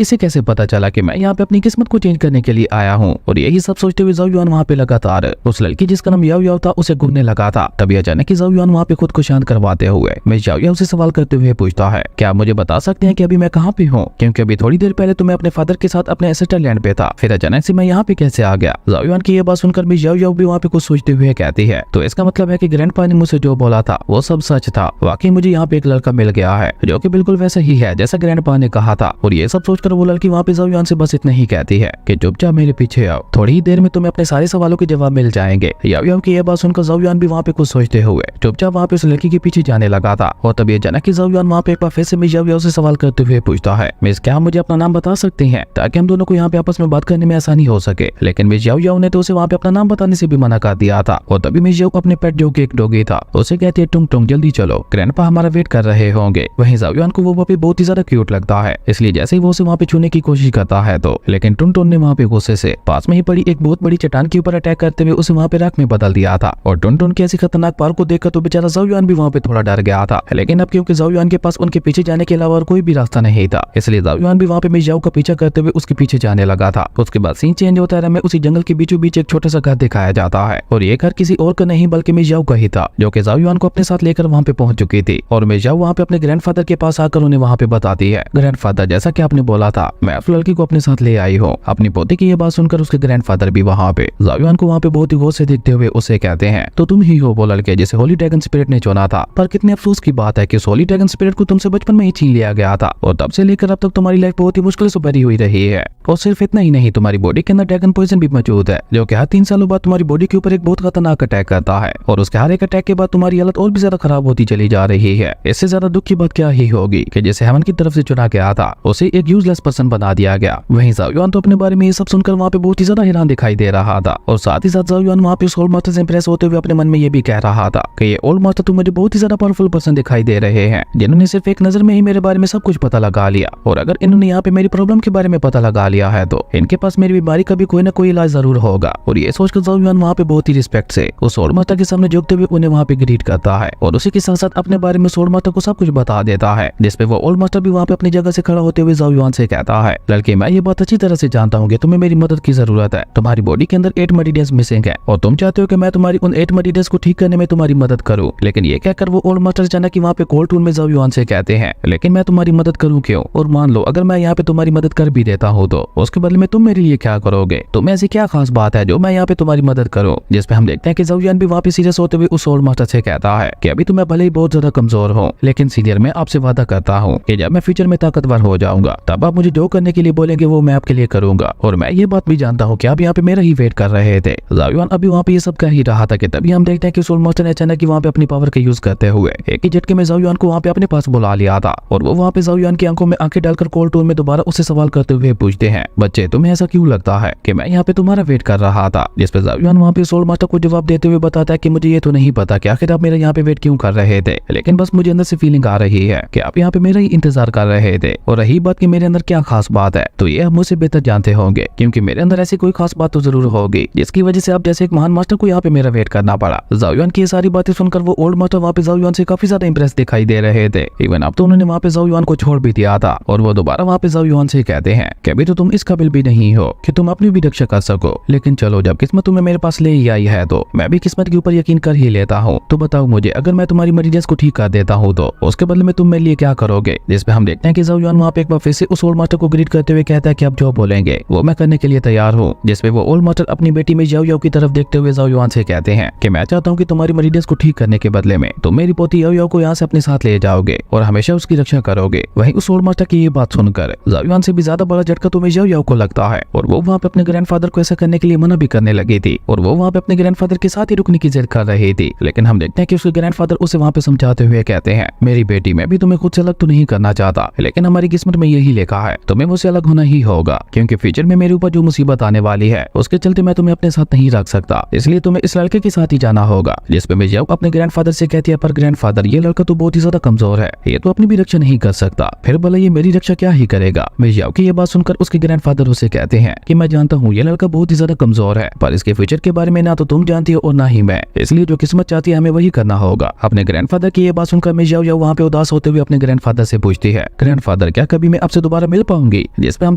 कैसे पता चला कि मैं यहाँ पे अपनी किस्मत को चेंज करने के लिए आया हूँ। और यही सब सोचते हुए ज़ाओ युआन वहाँ पे लगातार उस लड़की जिसका नाम याओ याओ था उसे घूरने लगा था। तभी अचानक ज़ाओ युआन वहाँ पे खुद को शांत करवाते हुए मैं याओ याओ से सवाल करते हुए पूछता है, क्या आप मुझे बता सकते हैं कि अभी मैं कहाँ पे हूँ? क्योंकि अभी थोड़ी देर पहले तो मैं अपने फादर के साथ अपने एसेटर लैंड पे था, फिर अचानक से मैं यहाँ पे कैसे आ गया? ज़ाओ युआन की ये बात सुनकर भी याओ याओ भी वहाँ पे कुछ सोचते हुए कहती है, तो इसका मतलब है कि ग्रैंडपा ने मुझसे जो बोला था वो सब सच था। वाकई मुझे यहाँ पे एक लड़का मिल गया है जो कि बिल्कुल वैसा ही है जैसा ग्रैंडपा ने कहा था। और ये सब सोचकर वो लड़की वहाँ पे ज़ाओ युआन से बस इतना ही कहती है कि चुपचाप मेरे पीछे आओ, थोड़ी ही देर में तुम्हें अपने सारे सवालों के जवाब मिल जाएंगे। याओ याओ की ये बात सुनकर ज़ाओ युआन भी वहाँ पे कुछ सोचते हुए चुपचाप वहाँ पे उस लड़की के पीछे जाने लगा था। और तभी अचानक ज़ाओ युआन वहाँ पे एक बार फिर से मिस याओ याओ से सवाल करते हुए पूछता है, मिस क्या मुझे अपना नाम बता सकते हैं ताकि हम दोनों को यहाँ पे आपस में बात करने में आसानी हो सके? लेकिन मिस याओ याओ ने तो उसे वहाँ पे अपना नाम बताने से भी मना कर दिया था। और तभी मिस याओ अपने पेट जो कि एक डॉगी था उसे कहती है, टुंग टुंग जल्दी चलो, ग्रैंडपा हमारा वेट कर रहे होंगे। वहीं ज़ाओ युआन को वो वहाँ पे बहुत ही ज्यादा क्यूट लगता है, इसलिए जैसे ही वो उसे वहाँ पे छूने की कोशिश करता है तो लेकिन टुनटुन ने वहाँ पे गुस्से से पास में ही पड़ी एक बहुत बड़ी चट्टान के ऊपर अटैक करते हुए उसे वहाँ पे राख में बदल दिया था। और टुनटुन की ऐसी खतरनाक पावर को देखकर तो बेचारा ज़ाओ युआन भी वहाँ पे थोड़ा डर गया था। लेकिन अब क्योंकि ज़ाओ युआन के पास उनके पीछे जाने के अलावा और कोई भी रास्ता नहीं था, इसलिए ज़ाओ युआन भी वहाँ पे मिस याओ का पीछा करते हुए उसके पीछे जाने लगा था। उसके बाद सीन चेंज होता है, हमें उसी जंगल के बीचों बीच एक छोटा सा घर दिखाया जाता है। और ये घर किसी और का नहीं बल्कि मिस याओ का ही था, जो कि ज़ाओ युआन को अपने साथ लेकर वहाँ पे पहुंच चुकी थी। और मिस याओ वहाँ पे अपने ग्रैंडफादर के पास आकर उन्हें वहाँ पे बताती है, ग्रैंडफादर जैसा कि आपने बोला था मैं उस लड़की को अपने साथ ले आई हूँ। अपनी पोती की ये बात सुनकर उसके ग्रैंडफादर भी वहाँ पे ज़ाओ युआन को वहाँ पे बहुत ही गौर से देखते हुए उसे कहते हैं, तो तुम ही हो वो लड़के जिसे होली ड्रैगन स्पिरिट ने चुना था। पर कितने अफसोस की बात है कि उस होली ड्रैगन स्पिरिट को तुमसे बचपन में ही छीन लिया गया था, और तब से लेकर अब तक तुम्हारी लाइफ बहुत ही मुश्किल से भरी हुई रही है। और सिर्फ इतना ही नहीं, तुम्हारी बॉडी के अंदर ड्रैगन पॉइजन भी मौजूद है, जो कि हर 3 सालों बाद तुम्हारी बॉडी के ऊपर एक बहुत खतरनाक अटैक करता है। और उसके हर एक अटैक के बाद तुम्हारी हालत और भी ज्यादा खराब होती चली जा रही है। इससे ज्यादा दुख की बात क्या ही होगी कि जिसे हेवन की तरफ से चुना गया था उसे एक यूजलेस पर्सन बना दिया गया। वहीं ज़ाओ युआन तो अपने बारे में ये सब सुनकर वहाँ पे बहुत ही ज्यादा हैरान दिखाई दे रहा था। और साथ ही साथ ज़ाओ युआन वहाँ पे उस ओल्ड मास्टर से इंप्रेस होते हुए अपने मन में ये भी कह रहा था कि ये ओल्ड मास्टर तो मुझे बहुत ही ज्यादा पावरफुल पर्सन दिखाई दे रहे हैं, जिन्होंने सिर्फ एक नजर में ही मेरे बारे में सब कुछ पता लगा लिया। और अगर इन्होंने यहाँ पे मेरी प्रॉब्लम के बारे में पता लगा लिया है तो इनके पास मेरी बीमारी का भी कोई ना कोई इलाज जरूर होगा। और ये सोचकर ज़ाओ युआन वहाँ पे बहुत ही रिस्पेक्ट से उस ओल्ड मास्टर के सामने झुकते हुए उन्हें वहाँ पे ग्रीट करता है, और उसी के साथ साथ अपने बारे में ओल्ड मास्टर को सब कुछ बता देता है। जिसपे वो ओल्ड मास्टर भी वहाँ पे अपनी जगह से खड़ा होते हुए ज़ाओ युआन से कहता है, लड़के मैं ये बात अच्छी तरह से जानता हूँ कि तुम्हें मेरी मदद की जरूरत है। तुम्हारी बॉडी के अंदर 8 मरीडियंस मिसिंग है और तुम चाहते हो कि मैं तुम्हारी उन 8 मरीडियंस को ठीक करने में तुम्हारी मदद करूँ। लेकिन ये कहकर वो ओल्ड मास्टर अचानक कि वहाँ पे कोल्ड टून में ज़ाओ युआन से कहते हैं, लेकिन मैं तुम्हारी मदद करूँ क्यों? और मान लो अगर मैं यहाँ पे तुम्हारी मदद कर भी देता हूँ तो उसके बदले में तुम मेरे लिए क्या करोगे? तुम्हें ऐसी क्या खास बात है जो मैं यहाँ पे तुम्हारी मदद करूँ? जिसपे हम देखते हैं कि ज़ाओ युआन भी वहाँ पे सीरियस होते हुए उस ओल्ड मास्टर से कहता है कि अभी तो मैं भले ही बहुत ज्यादा कमजोर हूँ, लेकिन सीनियर मैं आपसे वादा करता हूँ कि जब मैं फ्यूचर में ताकतवर हो जाऊंगा तब आप मुझे जो करने के लिए बोलेंगे वो मैं आपके लिए करूंगा। और मैं ये बात भी जानता हूँ कि आप यहाँ पे मेरा ही वेट कर रहे थे। ज़ाओ युआन अभी वहाँ पे ये सब कह ही रहा था कि तभी हम देखते हैं कि ओल्ड मास्टर ने अचानक वहाँ पे अपनी पावर का यूज करते हुए एक ही झटके में ज़ाओ युआन को वहाँ पे अपने पास बुला लिया था। और वो वहाँ पे ज़ाओ युआन की आंखों में आंखें डालकर कोल्ड टून में दोबारा उससे सवाल करते हुए पूछते हैं, बच्चे तुम्हें ऐसा क्यों लगता है कि मैं यहाँ पे तुम्हारा वेट कर रहा था? जिसपे ज़ाओ युआन वहाँ पे ओल्ड मास्टर को जवाब देते हुए बताता है कि मुझे ये तो नहीं पता कि आखिर आप मेरा यहाँ पे वेट क्यों कर रहे थे, लेकिन बस मुझे अंदर से फीलिंग आ रही है कि आप यहाँ पे मेरा ही इंतजार कर रहे थे। और रही बात कि मेरे अंदर क्या खास बात है, तो ये आप मुझसे बेहतर जानते होंगे, क्योंकि मेरे अंदर ऐसी कोई खास बात तो जरूर होगी जिसकी वजह से आप जैसे एक महान मास्टर को यहाँ पे मेरा वेट करना पड़ा। ज़ाओ युआन की ये सारी बातें सुनकर वो ओल्ड मास्टर वहाँ पे ज़ाओ युआन से काफी ज्यादा इंप्रेस दिखाई दे रहे थे। इवन अब तो उन्होंने वहाँ पे ज़ाओ युआन को छोड़ भी दिया था। और वो दोबारा वहाँ पे ज़ाओ युआन से कहते हैं कि अभी तो तुम इस काबिल भी नहीं हो कि तुम अपनी भी रक्षा कर सको, लेकिन चलो जब किस्मत तुम्हें मेरे पास ले ही आई है तो मैं भी किस्मत के ऊपर यकीन कर ही लेता हूँ। तो बताओ मुझे, अगर मैं तुम्हारी मरीजस को ठीक कर देता हूँ तो उसके बदले में तुम मेरे लिए क्या करोगे? जिसपे हम देखते हैं कि ज़ाओ युआन वहाँ पे एक बार फिर से उस ओल्ड मास्टर को ग्रीट करते हुए कहता है कि आप जो बोलेंगे वो मैं करने के लिए तैयार हूँ। जिसपे वो ओल्ड मास्टर अपनी बेटी में याओ याओ की तरफ देखते हुए ज़ाओ युआन से कहते हैं कि मैं चाहता हूँ कि तुम्हारी मरीजस को ठीक करने के बदले में तुम मेरी पोती याओ याओ को यहाँ से अपने साथ ले जाओगे और हमेशा उसकी रक्षा करोगे। वहीं उस ओल्ड मास्टर की ये बात सुनकर ज़ाओ युआन से भी ज्यादा बड़ा झटका तुम्हें याओ याओ को लगता है। और वो वहाँ पे अपने ग्रैंडफादर को ऐसा करने के लिए मना भी करने लगी थी और वो वहाँ पे अपने ग्रैंडफादर के साथ ही रुकने की जिद कर रही थी। लेकिन हम देखते हैं कि उसके ग्रैंडफादर उसे वहाँ पे समझाते हुए कहते हैं, मेरी बेटी मैं भी तुम्हें खुद से अलग तो नहीं करना चाहता, लेकिन हमारी किस्मत में यही लिखा है तुम्हें मुझसे अलग होना ही होगा, क्योंकि फ्यूचर में मेरे ऊपर जो मुसीबत आने वाली है उसके चलते मैं तुम्हें अपने साथ नहीं रख सकता, इसलिए तुम्हें इस लड़के के साथ ही जाना होगा। जिसपे मैं याओ अपने ग्रैंडफादर से कहती है, पर ग्रैंडफादर ये लड़का तो बहुत ही ज्यादा कमजोर है, ये तो अपनी भी रक्षा नहीं कर सकता, फिर भले ये मेरी रक्षा क्या ही करेगा। मैं याओ की ये बात सुनकर उसके ग्रैंडफादर उसे कहते हैं कि मैं जानता हूँ ये लड़का बहुत ही ज्यादा कमजोर है, पर इसके फ्यूचर के बारे में ना तो तुम जानती हो और ना ही मैं, इसलिए जो किस्मत चाहती है हमें वही करना होगा। अपने ग्रैंडफादर की ये बात सुनकर मिस जाओ याओ वहाँ पे उदास होते हुए अपने ग्रैंडफादर से पूछती है, ग्रैंडफादर क्या कभी मैं आपसे दोबारा मिल पाऊंगी? जिसपे हम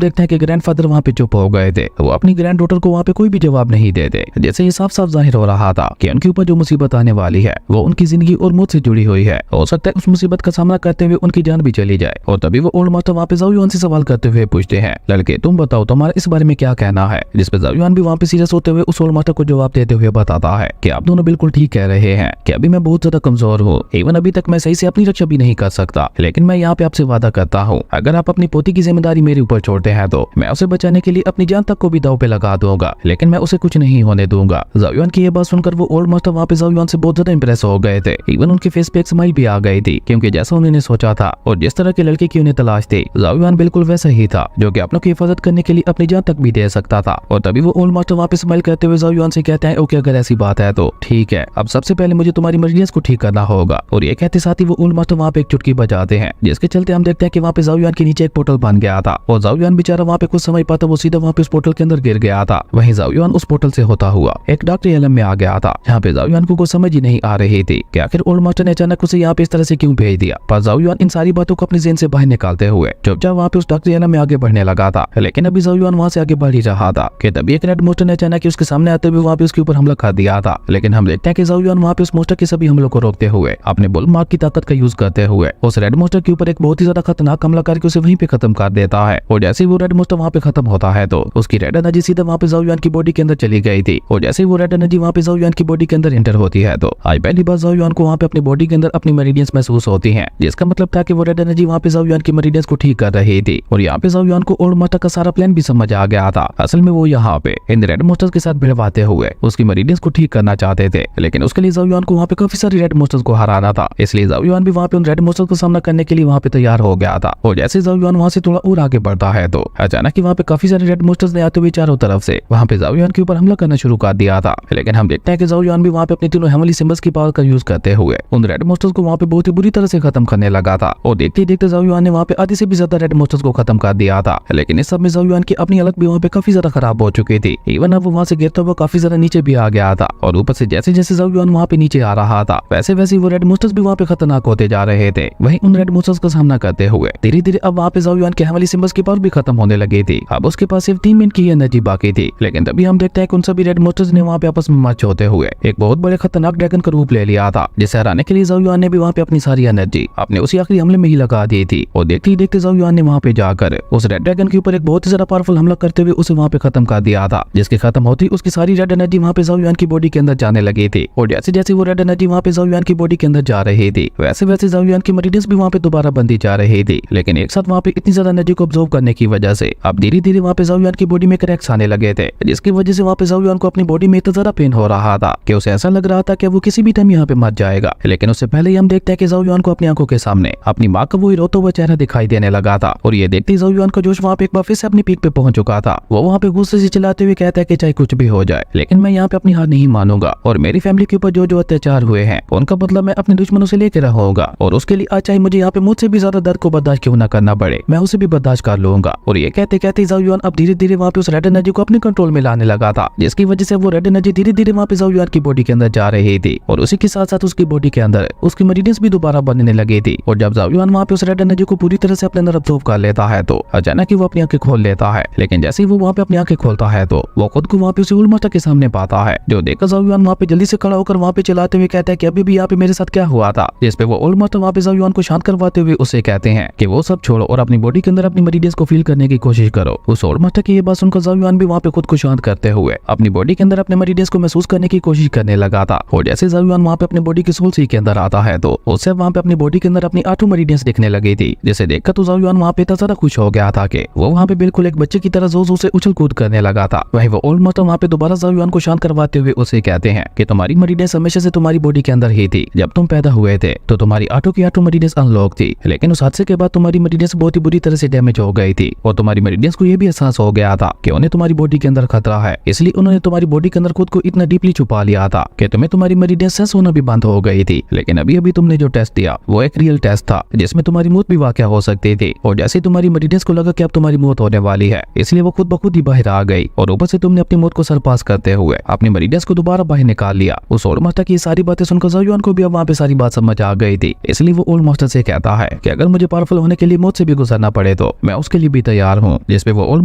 देखते हैं कि ग्रैंडफादर वहाँ पे चुप हो गए थे। वो अपनी ग्रैंड डॉटर को वहाँ पे कोई भी जवाब नहीं देते, जैसे ये साफ साफ जाहिर हो रहा था कि उनके ऊपर जो मुसीबत आने वाली है वो उनकी जिंदगी और मौत से जुड़ी हुई है। हो सकता है उस मुसीबत का सामना करते हुए उनकी जान भी चली जाए। और तभी वो ओल्ड मास्टर वहाँ पे ज़ाओ युआन से सवाल करते हुए पूछते हैं, लड़के तुम बताओ तुम्हारा इस बारे में क्या कहना है? जिसपे ज़ाओ युआन भी वहाँ पे सीरियस होते हुए उस ओल्ड मास्टर को जवाब देते हुए बताता है कि आप दोनों बिल्कुल ठीक कह रहे हैं कि अभी मैं बहुत ज्यादा कमजोर हूँ, इवन अभी तक मैं सही से अपनी रक्षा भी नहीं कर सकता, लेकिन मैं यहाँ पे आपसे वादा करता हूँ अगर आप अपनी पोती की जिम्मेदारी मेरे ऊपर छोड़ते हैं तो मैं उसे बचाने के लिए अपनी जान तक को भी दांव पे लगा दूंगा, लेकिन मैं उसे कुछ नहीं होने दूंगा। ज़ाओ युआन की ये बात सुनकर वो ओल्ड मास्टर वहाँ पे ज़ाओ युआन से बहुत ज्यादा इंप्रेस हो गए थे, इवन उनके फेस पे एक स्माइल भी आ गई थी, क्योंकि जैसा उन्होंने सोचा था और जिस तरह के लड़के की उन्हें तलाश थी ज़ाओ युआन बिल्कुल वैसा ही था जो कि अपनों की हिफाजत करने के लिए अपनी जान तक भी दे सकता था। और तभी वो ओल्ड मास्टर वहाँ पे स्माइल करते हुए ज़ाओ युआन से कहते हैं, ओके अगर ऐसी बात है तो ठीक है, अब सबसे पहले मुझे तुम्हारी मर्जियस को ठीक करना होगा। और ये कहते साथ ही वो ओल्ड मास्टर वहाँ पे एक चुटकी बजाते हैं, जिसके चलते हम देखते हैं कि वहाँ पे ज़ाओ युआन के नीचे एक पोर्टल बन गया था और ज़ाओ युआन बेचारा वहाँ पे कुछ समय पाता वो सीधा वहाँ पे उस पोर्टल के अंदर गिर गया था। वहीं ज़ाओ युआन उस पोर्टल से होता हुआ एक डार्क रियलम में आ गया था, जहाँ पे ज़ाओ युआन को कुछ समझ ही नहीं आ रही थी कि आखिर ओल्ड मास्टर ने अचानक उसे यहाँ पे इस तरह से क्यों भेज दिया। पर ज़ाओ युआन इन सारी बातों को अपने ज़हन से बाहर निकालते हुए चुपचाप वहाँ पे उस डार्क रियलम में आगे बढ़ने लगा था। लेकिन अभी ज़ाओ युआन वहाँ से आगे बढ़ ही रहा था कि तभी एक रेड मोस्टर ने अचानक उसके सामने आते हुए वहाँ पे उसके ऊपर हमला कर दिया था। लेकिन हम देखते हैं कि ज़ाओ युआन वहाँ पे उस मोस्टर के सभी हमलों को रोकते हुए अपने बुल मार्क की ताकत का यूज करते हुए उस रेड मोस्टर के ऊपर एक बहुत ही ज्यादा खतरनाक हमला करके उसे वहीं पे खत्म कर देता है। और जैसे ही वो रेड मोस्टर वहाँ पे खत्म होता है तो उसकी रेड एनर्जी सीधा वहाँ पे ज़ाओ युआन की बॉडी के अंदर चली गई थी। और जैसे ही वो रेड एनर्जी वहाँ पे ज़ाओ युआन की बॉडी के अंदर एंटर होती है तो आज पहली बार ज़ाओ युआन को वहाँ पे अपनी बॉडी के अंदर अपनी मेरिडियंस महसूस होती है, जिसका मतलब था कि वो रेड एनर्जी वहाँ पे ज़ाओ युआन की मेरिडियंस को ठीक कर रही थी। और यहाँ पे ज़ाओ युआन को ओल्ड मास्टर का सारा प्लान भी समझ आ गया था। असल में वो यहाँ पे इन रेड मोस्टर्स के साथ भिड़वाते हुए उसकी मेरिडियंस को ठीक करना चाहते थे, लेकिन उसके लिए ज़ाओ युआन को वहाँ पे काफी सारे रेड मोस्टर्स को हराना था। इसलिए ज़ाओ युआन भी वहाँ पे उन रेड मोस्टर्स को सामना करने के लिए वहाँ पे तैयार हो गया था। और जैसे ज़ाओ युआन वहाँ से थोड़ा और आगे बढ़ता है तो अचानक ही वहाँ पे काफी सारे रेड मोस्टर्स ने आते हुए चारों तरफ से वहाँ पे ज़ाओ युआन के ऊपर हमला करना शुरू कर दिया था। लेकिन हम देखते हैं कि ज़ाओ युआन भी वहाँ पे अपने तीनों हेवनली सिंबल्स की पावर का यूज करते हुए उन रेड मोस्टर्स को वहाँ पे बहुत ही बुरी तरह से खत्म करने लगा था। और देखते ही देखते ज़ाओ युआन ने वहाँ पे आधे से भी ज्यादा रेड मोस्टर्स को खत्म कर दिया था। लेकिन इस सब में ज़ाओ युआन की अपनी हालत भी वहाँ पे काफी ज्यादा खराब हो चुकी थी, इवन अब वो वहाँ से गिरता हुआ काफी ज्यादा नीचे भी आ गया था। और ऊपर से जैसे जैसे ज़ाओ युआन वहाँ पे नीचे आ रहा था वैसे वैसे वो रेड मोस्टर्स भी वहाँ पे खतरनाक होते जा रहे थे। वहीं उन रेड मोस्टर्स का सामना करते हुए धीरे धीरे अब वहाँ पे ज़ाओ युआन के हेवनली सिंबल्स की पावर भी खत्म होने लगी थी। अब उसके पास सिर्फ 3 मिनट की एनर्जी बाकी थी। लेकिन तभी हम देखते हैं कि उन सभी रेड मोस्टर्स ने वहाँ पे आपस में मर्ज होते हुए एक बहुत बड़े खतरनाक ड्रैगन का रूप ले लिया था, जिसे हराने के लिए ज़ाओ युआन ने भी वहाँ पे अपनी सारी एनर्जी अपने उसी आखिरी हमले में ही लगा दी थी। और देखते ही देखते ज़ाओ युआन ने वहाँ पे जाकर उस रेड ड्रैगन के ऊपर एक बहुत ही ज्यादा पावरफुल हमला करते हुए उसे वहाँ पे खत्म कर दिया था, जिसके खत्म होती उसकी सारी रेड एनर्जी वहाँ पे ज़ाओ युआन की बॉडी के अंदर जाने लगी थी। और जैसे जैसे वो रेड एनर्जी वहाँ पे ज़ाओ युआन की बॉडी के अंदर जा रही थी वैसे वैसे ज़ाओ युआन की मेरिडियंस भी वहाँ पे दोबारा बनती जा रही थी। लेकिन एक साथ वहाँ पे इतनी ज्यादा एनर्जी को ऑब्जर्व करने की वजह से अब धीरे धीरे वहाँ पे ज़ाओ युआन की बॉडी में क्रैक्स आने लगे थे, जिसकी वजह से वहाँ पे ज़ाओ युआन को अपनी बॉडी में इतना ज्यादा पेन हो रहा था कि उसे ऐसा लग रहा था कि वो किसी भी टाइम यहाँ पे मर जाएगा। लेकिन उससे पहले ही हम देखते हैं कि ज़ाओ युआन को अपनी आंखों के सामने अपनी माँ का वो रोता हुआ चेहरा दिखाई देने लगा था। और ये देखते ही ज़ाओ युआन का जोश वहाँ पे एक बार फिर से अपनी पीक पे पहुंच चुका था। वो वहाँ पे गुस्से से चिल्लाते हुए कहता है कि चाहे कुछ भी हो जाए लेकिन मैं यहाँ पे अपनी हार नहीं मानूंगा और मेरी फैमिली के ऊपर जो जो अत्याचार हुए हैं उनका बदला मैं अपने दुश्मनों से लेकर रहूंगा। और उसके लिए आज चाहे मुझे यहाँ पे मुझसे भी ज्यादा दर्द को बर्दाश्त क्यों ना करना पड़े मैं उसे भी बर्दाश्त कर लूंगा। और ये कहते कहते ज़ाओ युआन अब धीरे धीरे वहाँ पे उस रेड एनर्जी को अपने कंट्रोल में लाने लगा था, जिसकी वजह से वो रेड एनर्जी धीरे धीरे वहाँ पे ज़ाओ युआन की बॉडी के अंदर जा रही थी। और उसी के साथ साथ उसकी बॉडी के अंदर उसकी मेरिडियंस भी दोबारा बनने लगी थी। और जब ज़ाओ युआन वहाँ पे उस रेड एनर्जी को पूरी तरह से अपने अंदर अब्जॉर्ब कर लेता है तो अचानक ही वो अपनी आंखें खोल लेता है। लेकिन जैसे ही वो वहाँ पे अपनी आंखें खोलता है तो वो खुद को वहाँ पे उसी ओल्ड मास्टर के सामने पाता है, जो देखकर ज़ाओ युआन वहाँ पे जल्दी से खड़ा होकर वहाँ पे चलाते हुए कहता है कि अभी भी यहाँ पे मेरे साथ क्या हुआ था। जिसपे वो ओल्ड मास्टर वहाँ पे ज़ाओ युआन को शांत करवाते हुए उसे कहते हैं कि वो सब छोड़ो और अपनी बॉडी के अंदर अपनी मेरिडियंस को फील करने की कोशिश करो। उस ओल्ड मास्टर की ये बात सुनकर ज़ाओ युआन भी वहाँ पे खुद को शांत करते हुए अपनी बॉडी के अंदर अपने मेरिडियंस को महसूस करने की कोशिश करने लगा था। और जैसे ज़ाओ युआन वहाँ पे अपनी बॉडी के सोल सी के अंदर आता है तो उससे वहाँ पे अपनी बॉडी के अंदर अपनी 8 मेरिडियंस दिखने लगी थी, जिसे देखकर तो ज़ाओ युआन वहाँ पे इतना ज्यादा खुश हो गया था कि वो वहाँ पे बिल्कुल एक बच्चे की तरह जोर जोर से उछल कूद करने लगा था। वहीं वो ओल्ड मास्टर वहाँ पे दोबारा ज़ाओ युआन को शांत करवाते हुए उसे कहते हैं कि तुम्हारी मेरिडियंस हमेशा से तुम्हारी बॉडी के अंदर ही थी। जब तुम पैदा हुए थे तो तुम्हारी 8 की 8 मेरिडियंस अनलॉक थी, लेकिन उस हादसे के बाद तुम्हारी मेरिडियंस बहुत ही बुरी तरह से डैमेज हो गई थी। और तुम्हारी मेरिडियंस को ये भी एहसास हो गया था कि उन्हें तुम्हारी बॉडी के अंदर खतरा है, इसलिए उन्होंने तुम्हारी बॉडी के अंदर खुद को इतना डीपली छुपा लिया था कि तुम्हें तुम्हारी मेरिडियंस सेंस होना भी बंद हो गई थी। लेकिन अभी अभी तुमने जो टेस्ट दिया वो एक रियल टेस्ट था, जिसमें तुम्हारी मौत भी वाकया हो सकती थी। और जैसे तुम्हारी मेरिडियंस को लगा कि अब तुम्हारी मौत होने वाली है, इसलिए वो खुद ब खुद ही बाहर आ गई और ऊपर से तुमने अपनी मौत को सरपास करते हुए अपनी मरीडियस को दोबारा बाहर निकाल लिया। उस ओल्ड मास्टर की सारी बातें सुनकर ज़ाओ युआन को भी अब वहाँ पे सारी बात समझ आ गई थी, इसलिए वो ओल्ड मास्टर से कहता है कि अगर मुझे पावरफुल होने के लिए मौत से भी गुजरना पड़े तो मैं उसके लिए भी तैयार हूँ। जिसपे वो ओल्ड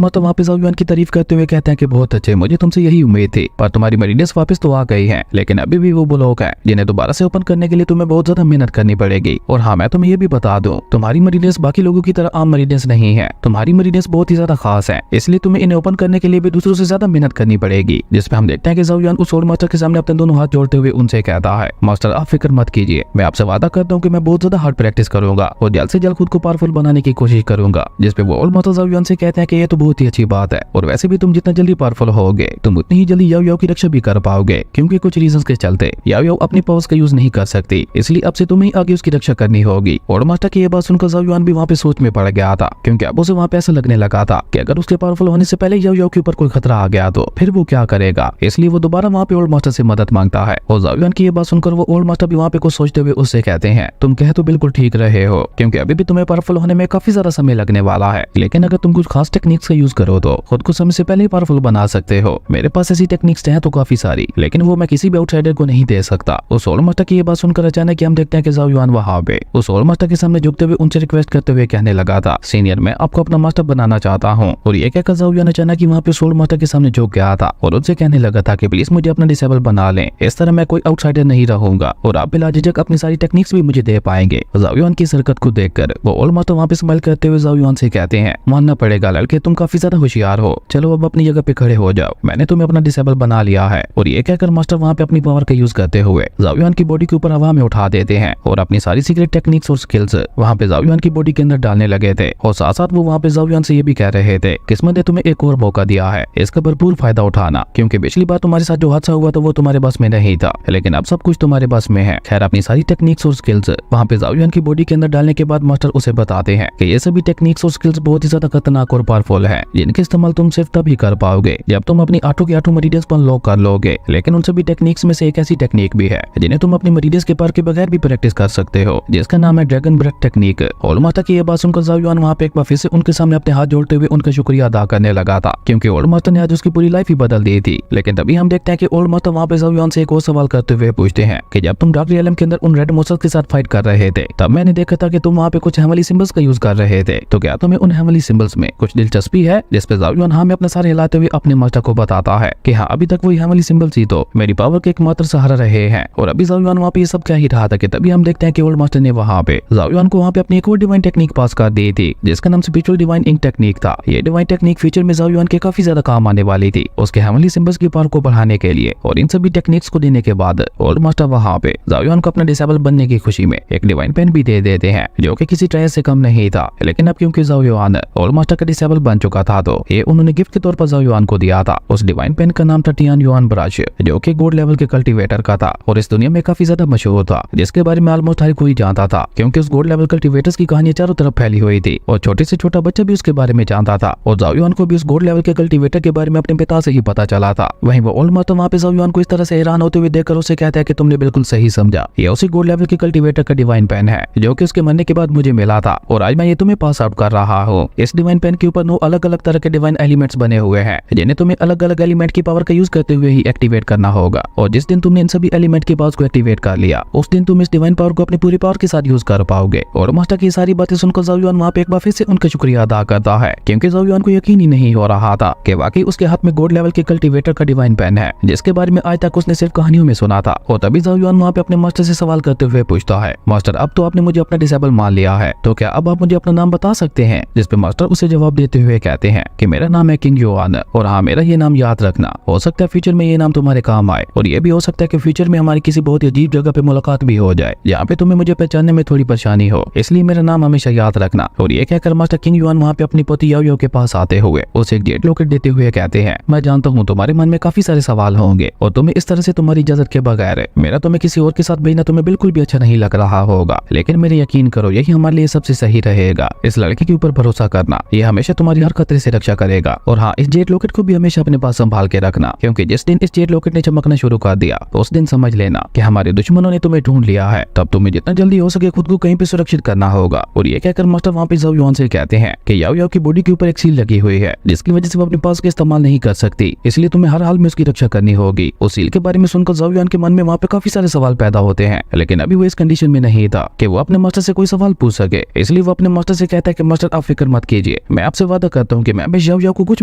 मास्टर वहाँ पे ज़ाओ युआन की तारीफ करते हुए कहते हैं कि बहुत अच्छे, मुझे तुमसे यही उम्मीद थी, पर तुम्हारी मरीडियस वापस तो आ गई है, लेकिन अभी भी वो लोग हैं जिन्हें दोबारा से ओपन करने के लिए तुम्हें बहुत ज्यादा मेहनत करनी पड़ेगी। और हाँ, मैं तुम्हें ये भी बता दूं, तुम्हारी मरीडियस बाकी लोगों की तरह आम मरीडियस नहीं है, तुम्हारी मरीडियस बहुत ही ज्यादा खास है, इसलिए तुम्हें इन्हें ओपन करने के लिए भी दूसरों से ज्यादा मेहनत करनी पड़ेगी। जिसपे हम देखते हैं कि ज़ाओ युआन उस ओल्ड मास्टर के सामने अपने दोनों हाथ जोड़ते हुए उनसे कहता है, मास्टर आप फिक्र मत कीजिए, मैं आपसे वादा करता हूँ कि मैं बहुत ज्यादा हार्ड प्रैक्टिस करूंगा और जल्द से जल्द खुद को पावरफुल बनाने की कोशिश करूंगा। जिसपे वो ओल्ड मास्टर ज़ाओ युआन से कहते हैं कि ये तो बहुत ही अच्छी बात है, और वैसे भी तुम जितना जल्दी पावरफुल होगे तुम उतनी ही जल्दी याओ याओ की रक्षा भी कर पाओगे, क्योंकि कुछ रीजंस के चलते याओ याओ अपनी पावर्स का यूज नहीं कर सकती, इसलिए अब से तुम्हें आगे उसकी रक्षा करनी होगी। ओल्ड मास्टर की ये बात सुनकर ज़ाओ युआन भी वहाँ पे सोच में पड़ गया था, क्योंकि अब उसे वहाँ पे ऐसा लगने लगा था कि अगर उसके पावरफुल होने से पहले याओ याओ के ऊपर कोई खतरा आ गया तो फिर वो क्या करेगा। इसलिए वो दोबारा वहाँ पे ओल्ड मास्टर से मदद मांगता है और ज़ाओ युआन की ये बात सुनकर वो ओल्ड मास्टर भी वहाँ पे कुछ सोचते हुए उससे कहते हैं, तुम कह तो बिल्कुल ठीक रहे हो, क्योंकि अभी भी तुम्हें पावरफुल होने में काफी ज्यादा समय लगने वाला है, लेकिन अगर तुम कुछ खास टेक्निक्स का यूज करो तो खुद को समय से पहले ही पावरफुल बना सकते हो। मेरे पास ऐसी टेक्निक्स हैं तो काफी सारी, लेकिन वो मैं किसी भी आउटसाइडर को नहीं दे सकता। उस ओल्ड मास्टर की ये बात सुनकर अचानक हम देखते हैं कि ज़ाओ युआन वहाँ पे उस ओल्ड मास्टर के सामने झुकते हुए उनसे रिक्वेस्ट करते हुए कहने लगा था, सीनियर मैं आपको अपना मास्टर बनाना चाहता हूँ। और ये कहकर ज़ाओ युआन अचानक ही वहाँ पे ओल्ड मास्टर के सामने झुक गया था और उनसे कहने लगा था कि प्लीज मुझे अपना डिसेबल बना लें, इस तरह मैं कोई आउटसाइडर नहीं रहूंगा और आप बिला झिझक अपनी सारी टेक्निक्स भी मुझे दे पाएंगे। ज़ाओ युआन की हरकत को देखकर वो ओल्ड मास्टर वहाँ पे स्माइल करते हुए ज़ाओ युआन से कहते हैं, मानना पड़ेगा लड़के तुम काफी ज्यादा होशियार हो, चलो अब अपनी जगह पे खड़े हो जाओ, मैंने तुम्हें अपना डिसेबल बना लिया है। और ये कहकर मास्टर वहाँ पे अपनी पावर का यूज करते हुए ज़ाओ युआन की बॉडी के ऊपर हवा में उठा देते हैं और अपनी सारी सीक्रेट टेक्निक्स और स्किल्स वहाँ पे ज़ाओ युआन की बॉडी के अंदर डालने लगे थे। और साथ साथ वो वहाँ पे ज़ाओ युआन से ये भी कह रहे थे, किस्मत ने तुम्हें एक और मौका दिया है, इसका भरपूर फायदा उठाना, क्योंकि पिछली बार तुम्हारे साथ जो हादसा हुआ था वो तुम्हारे बस में नहीं था, लेकिन अब सब कुछ तुम्हारे बस में है। खैर अपनी सारी टेक्निक्स और स्किल्स वहाँ पे ज़ाओ युआन की बॉडी के अंदर डालने के बाद मास्टर उसे बताते हैं कि ये सभी टेक्निक्स और स्किल्स बहुत ही ज्यादा खतरनाक और पावरफुल है, जिनके इस्तेमाल तुम सिर्फ तभी कर पाओगे जब तुम अपनी आठों की आठों मरीडियस पर लॉक कर लोगे। लेकिन उन सभी टेक्निक्स में से एक ऐसी टेक्निक भी है जिन्हें तुम अपनी मरीडियस के पार के बगैर भी प्रैक्टिस कर सकते हो, जिसका नाम है dragon breath technique. Old master की ये बात सुनकर ज़ाओ युआन वहाँ पे एक बार फिर से उनके सामने अपने हाथ जोड़ते हुए उनका शुक्रिया अदा करने लगा था, क्योंकि ओल्ड मास्टर ने आज उसकी पूरी लाइफ ही बदल दी थी। लेकिन तभी हम देखते हैं कि ओल्ड मास्टर वहाँ पे ज़ाओ युआन से एक और सवाल करते हुए पूछते हैं कि जब तुम डार्क रियलम के अंदर उन रेड मॉन्स्टर्स के साथ फाइट कर रहे थे तब मैंने देखा था कि तुम वहाँ पे कुछ हेवनली सिंबल्स का यूज कर रहे थे, तो क्या तुम्हें उन हेवनली सिंबल्स में कुछ दिलचस्पी है। जिस पे ज़ाओ युआन हाँ में अपना सारे हिलाते हुए अपने मास्टर को बताता है कि हाँ अभी तक वही हेवनली सिंबल्स ही तो मेरी पावर के एकमात्र सहारा रहे हैं। और अभी ज़ाओ युआन वहाँ पे ये सब क्या ही रहा था कि तभी हम देखते हैं कि ओल्ड मास्टर ने वहाँ पे ज़ाओ युआन को वहाँ पे अपनी एक और डिवाइन टेक्निक पास कर दी थी, जिसका नाम स्पिरिचुअल डिवाइन इंक टेक्निक था। ये डिवाइन टेक्निक फ्यूचर में ज़ाओ युआन के काफी ज्यादा काम आने वाली थी, उसके हेवनली सिंबल्स की पावर को बढ़ाने के लिए। और इन सभी टेक्निक्स को देने के बाद ओल्ड मास्टर वहाँ पे ज़ाओ युआन को अपना डिसेबल बनने की खुशी में एक डिवाइन पेन भी दे देते हैं, जो कि किसी ट्रायल से कम नहीं था। लेकिन अब क्योंकि ज़ाओ युआन ओल्ड मास्टर का डिसेबल बन चुका था तो ये उन्होंने गिफ्ट के तौर पर ज़ाओ युआन को दिया था। उस डिवाइन पेन का नाम था टियान युआन ब्रश, जो कि गोल्ड लेवल के कल्टीवेटर का था और इस दुनिया में काफी ज्यादा मशहूर था, जिसके बारे में ऑलमोस्ट हर कोई जानता था, क्योंकि उस गोल्ड लेवल कल्टीवेटर्स की कहानी चारों तरफ फैली हुई थी और छोटे से छोटा बच्चा भी उसके बारे में जानता था। और ज़ाओ युआन को भी उस गोल्ड लेवल के कल्टीवेटर के बारे में अपने पिता से ही पता चला था। वहीं वो ओल्ड मास्टर वहाँ पे ज़ाओ युआन को इस तरह से हैरान होते हुए देखकर उसे कहता है कि तुमने बिल्कुल सही समझा, ये उसी गोल्ड लेवल के कल्टीवेटर का डिवाइन पेन है जो कि उसके मरने के बाद मुझे मिला था और आज मैं ये तुम्हें पास आउट कर रहा हूँ। इस डिवाइन पेन के ऊपर 9 अलग अलग तरह के डिवाइन एलिमेंट्स बने हुए हैं, जिन्हें तुम्हें अलग अलग एलिमेंट की पावर का यूज करते हुए ही एक्टिवेट करना होगा। और जिस दिन तुमने इन सभी एलिमेंट की पावर को एक्टिवेट कर लिया उस दिन तुम इस डिवाइन पावर को अपनी पूरी पावर के साथ यूज कर पाओगे। और मास्टर की सारी बातें सुनकर ज़ाओ युआन वहाँ पे एक बार फिर से उनका शुक्रिया अदा करता है, क्योंकि ज़ाओ युआन को यकीन ही नहीं हो रहा था कि वाकई उसके हाथ में गोल्ड लेवल के कल्टीवेटर का डिवाइन पेन है, जिसके बारे में आज तक उसने सिर्फ कहानियों में सुना था। और तभी ज़ाओ युआन वहाँ पे अपने मास्टर से सवाल करते हुए पूछता है, मास्टर अब तो आपने मुझे अपना डिसेबल मान लिया है, तो क्या अब आप मुझे अपना नाम बता सकते हैं। जिस पे मास्टर उसे जवाब देते हुए कहते हैं कि मेरा नाम है किंग युआन, और हाँ मेरा ये नाम याद रखना, हो सकता है फ्यूचर में ये नाम तुम्हारे काम आए, और ये भी हो सकता है कि फ्यूचर में हमारी किसी बहुत ही अजीब जगह पे मुलाकात भी हो जाए जहाँ पे तुम्हें मुझे पहचानने में थोड़ी परेशानी हो, इसलिए मेरा नाम हमेशा याद रखना। और ये कहकर मास्टर किंग युआन वहाँ पे अपनी पोती याओ याओ के पास आते हुए उसे एक जेट लॉकेट देते हुए कहते हैं, मैं जानता हूँ तुम्हारे मन में काफी सारे सवाल होंगे और तुम्हें इस तरह से तुम्हारी इजाजत के बगैर मेरा तुम्हें किसी और के साथ भेजना तुम्हें बिल्कुल भी अच्छा नहीं लग रहा होगा, लेकिन मेरे यकीन करो यही हमारे लिए सबसे सही रहेगा। इस लड़के के ऊपर भरोसा करना, ये हमेशा तुम्हारी हर खतरे से रक्षा करेगा। और हाँ इस जेट लॉकेट को भी हमेशा अपने पास संभाल के रखना, क्योंकि जिस दिन इस जेट लॉकेट ने चमकना शुरू कर दिया तो उस दिन समझ लेना कि हमारे दुश्मनों ने तुम्हें ढूंढ लिया है। तब तुम्हें जितना जल्दी हो सके खुद को कहीं पे सुरक्षित करना होगा। और ये कहकर मास्टर वहाँ पे ज़ाओ युआन से कहते हैं कि याओ याओ की बॉडी के ऊपर एक सील लगी हुई है जिसकी वजह से वो अपने पास का इस्तेमाल नहीं कर सकती, इसलिए तुम्हें हर हाल में उसकी रक्षा करनी होगी। उस सील के बारे में सुनकर ज़ाओ युआन के मन में वहाँ पे काफी सारे सवाल पैदा होते हैं, लेकिन अभी वो इस कंडीशन में नहीं था कि वो अपने मास्टर से कोई सवाल पूछ सके, इसलिए वो अपने मास्टर से कहता है कि मास्टर आप फिक्र मत कीजिए, मैं आपसे वादा करता हूँ कि मैं ज़ाओ युआन को कुछ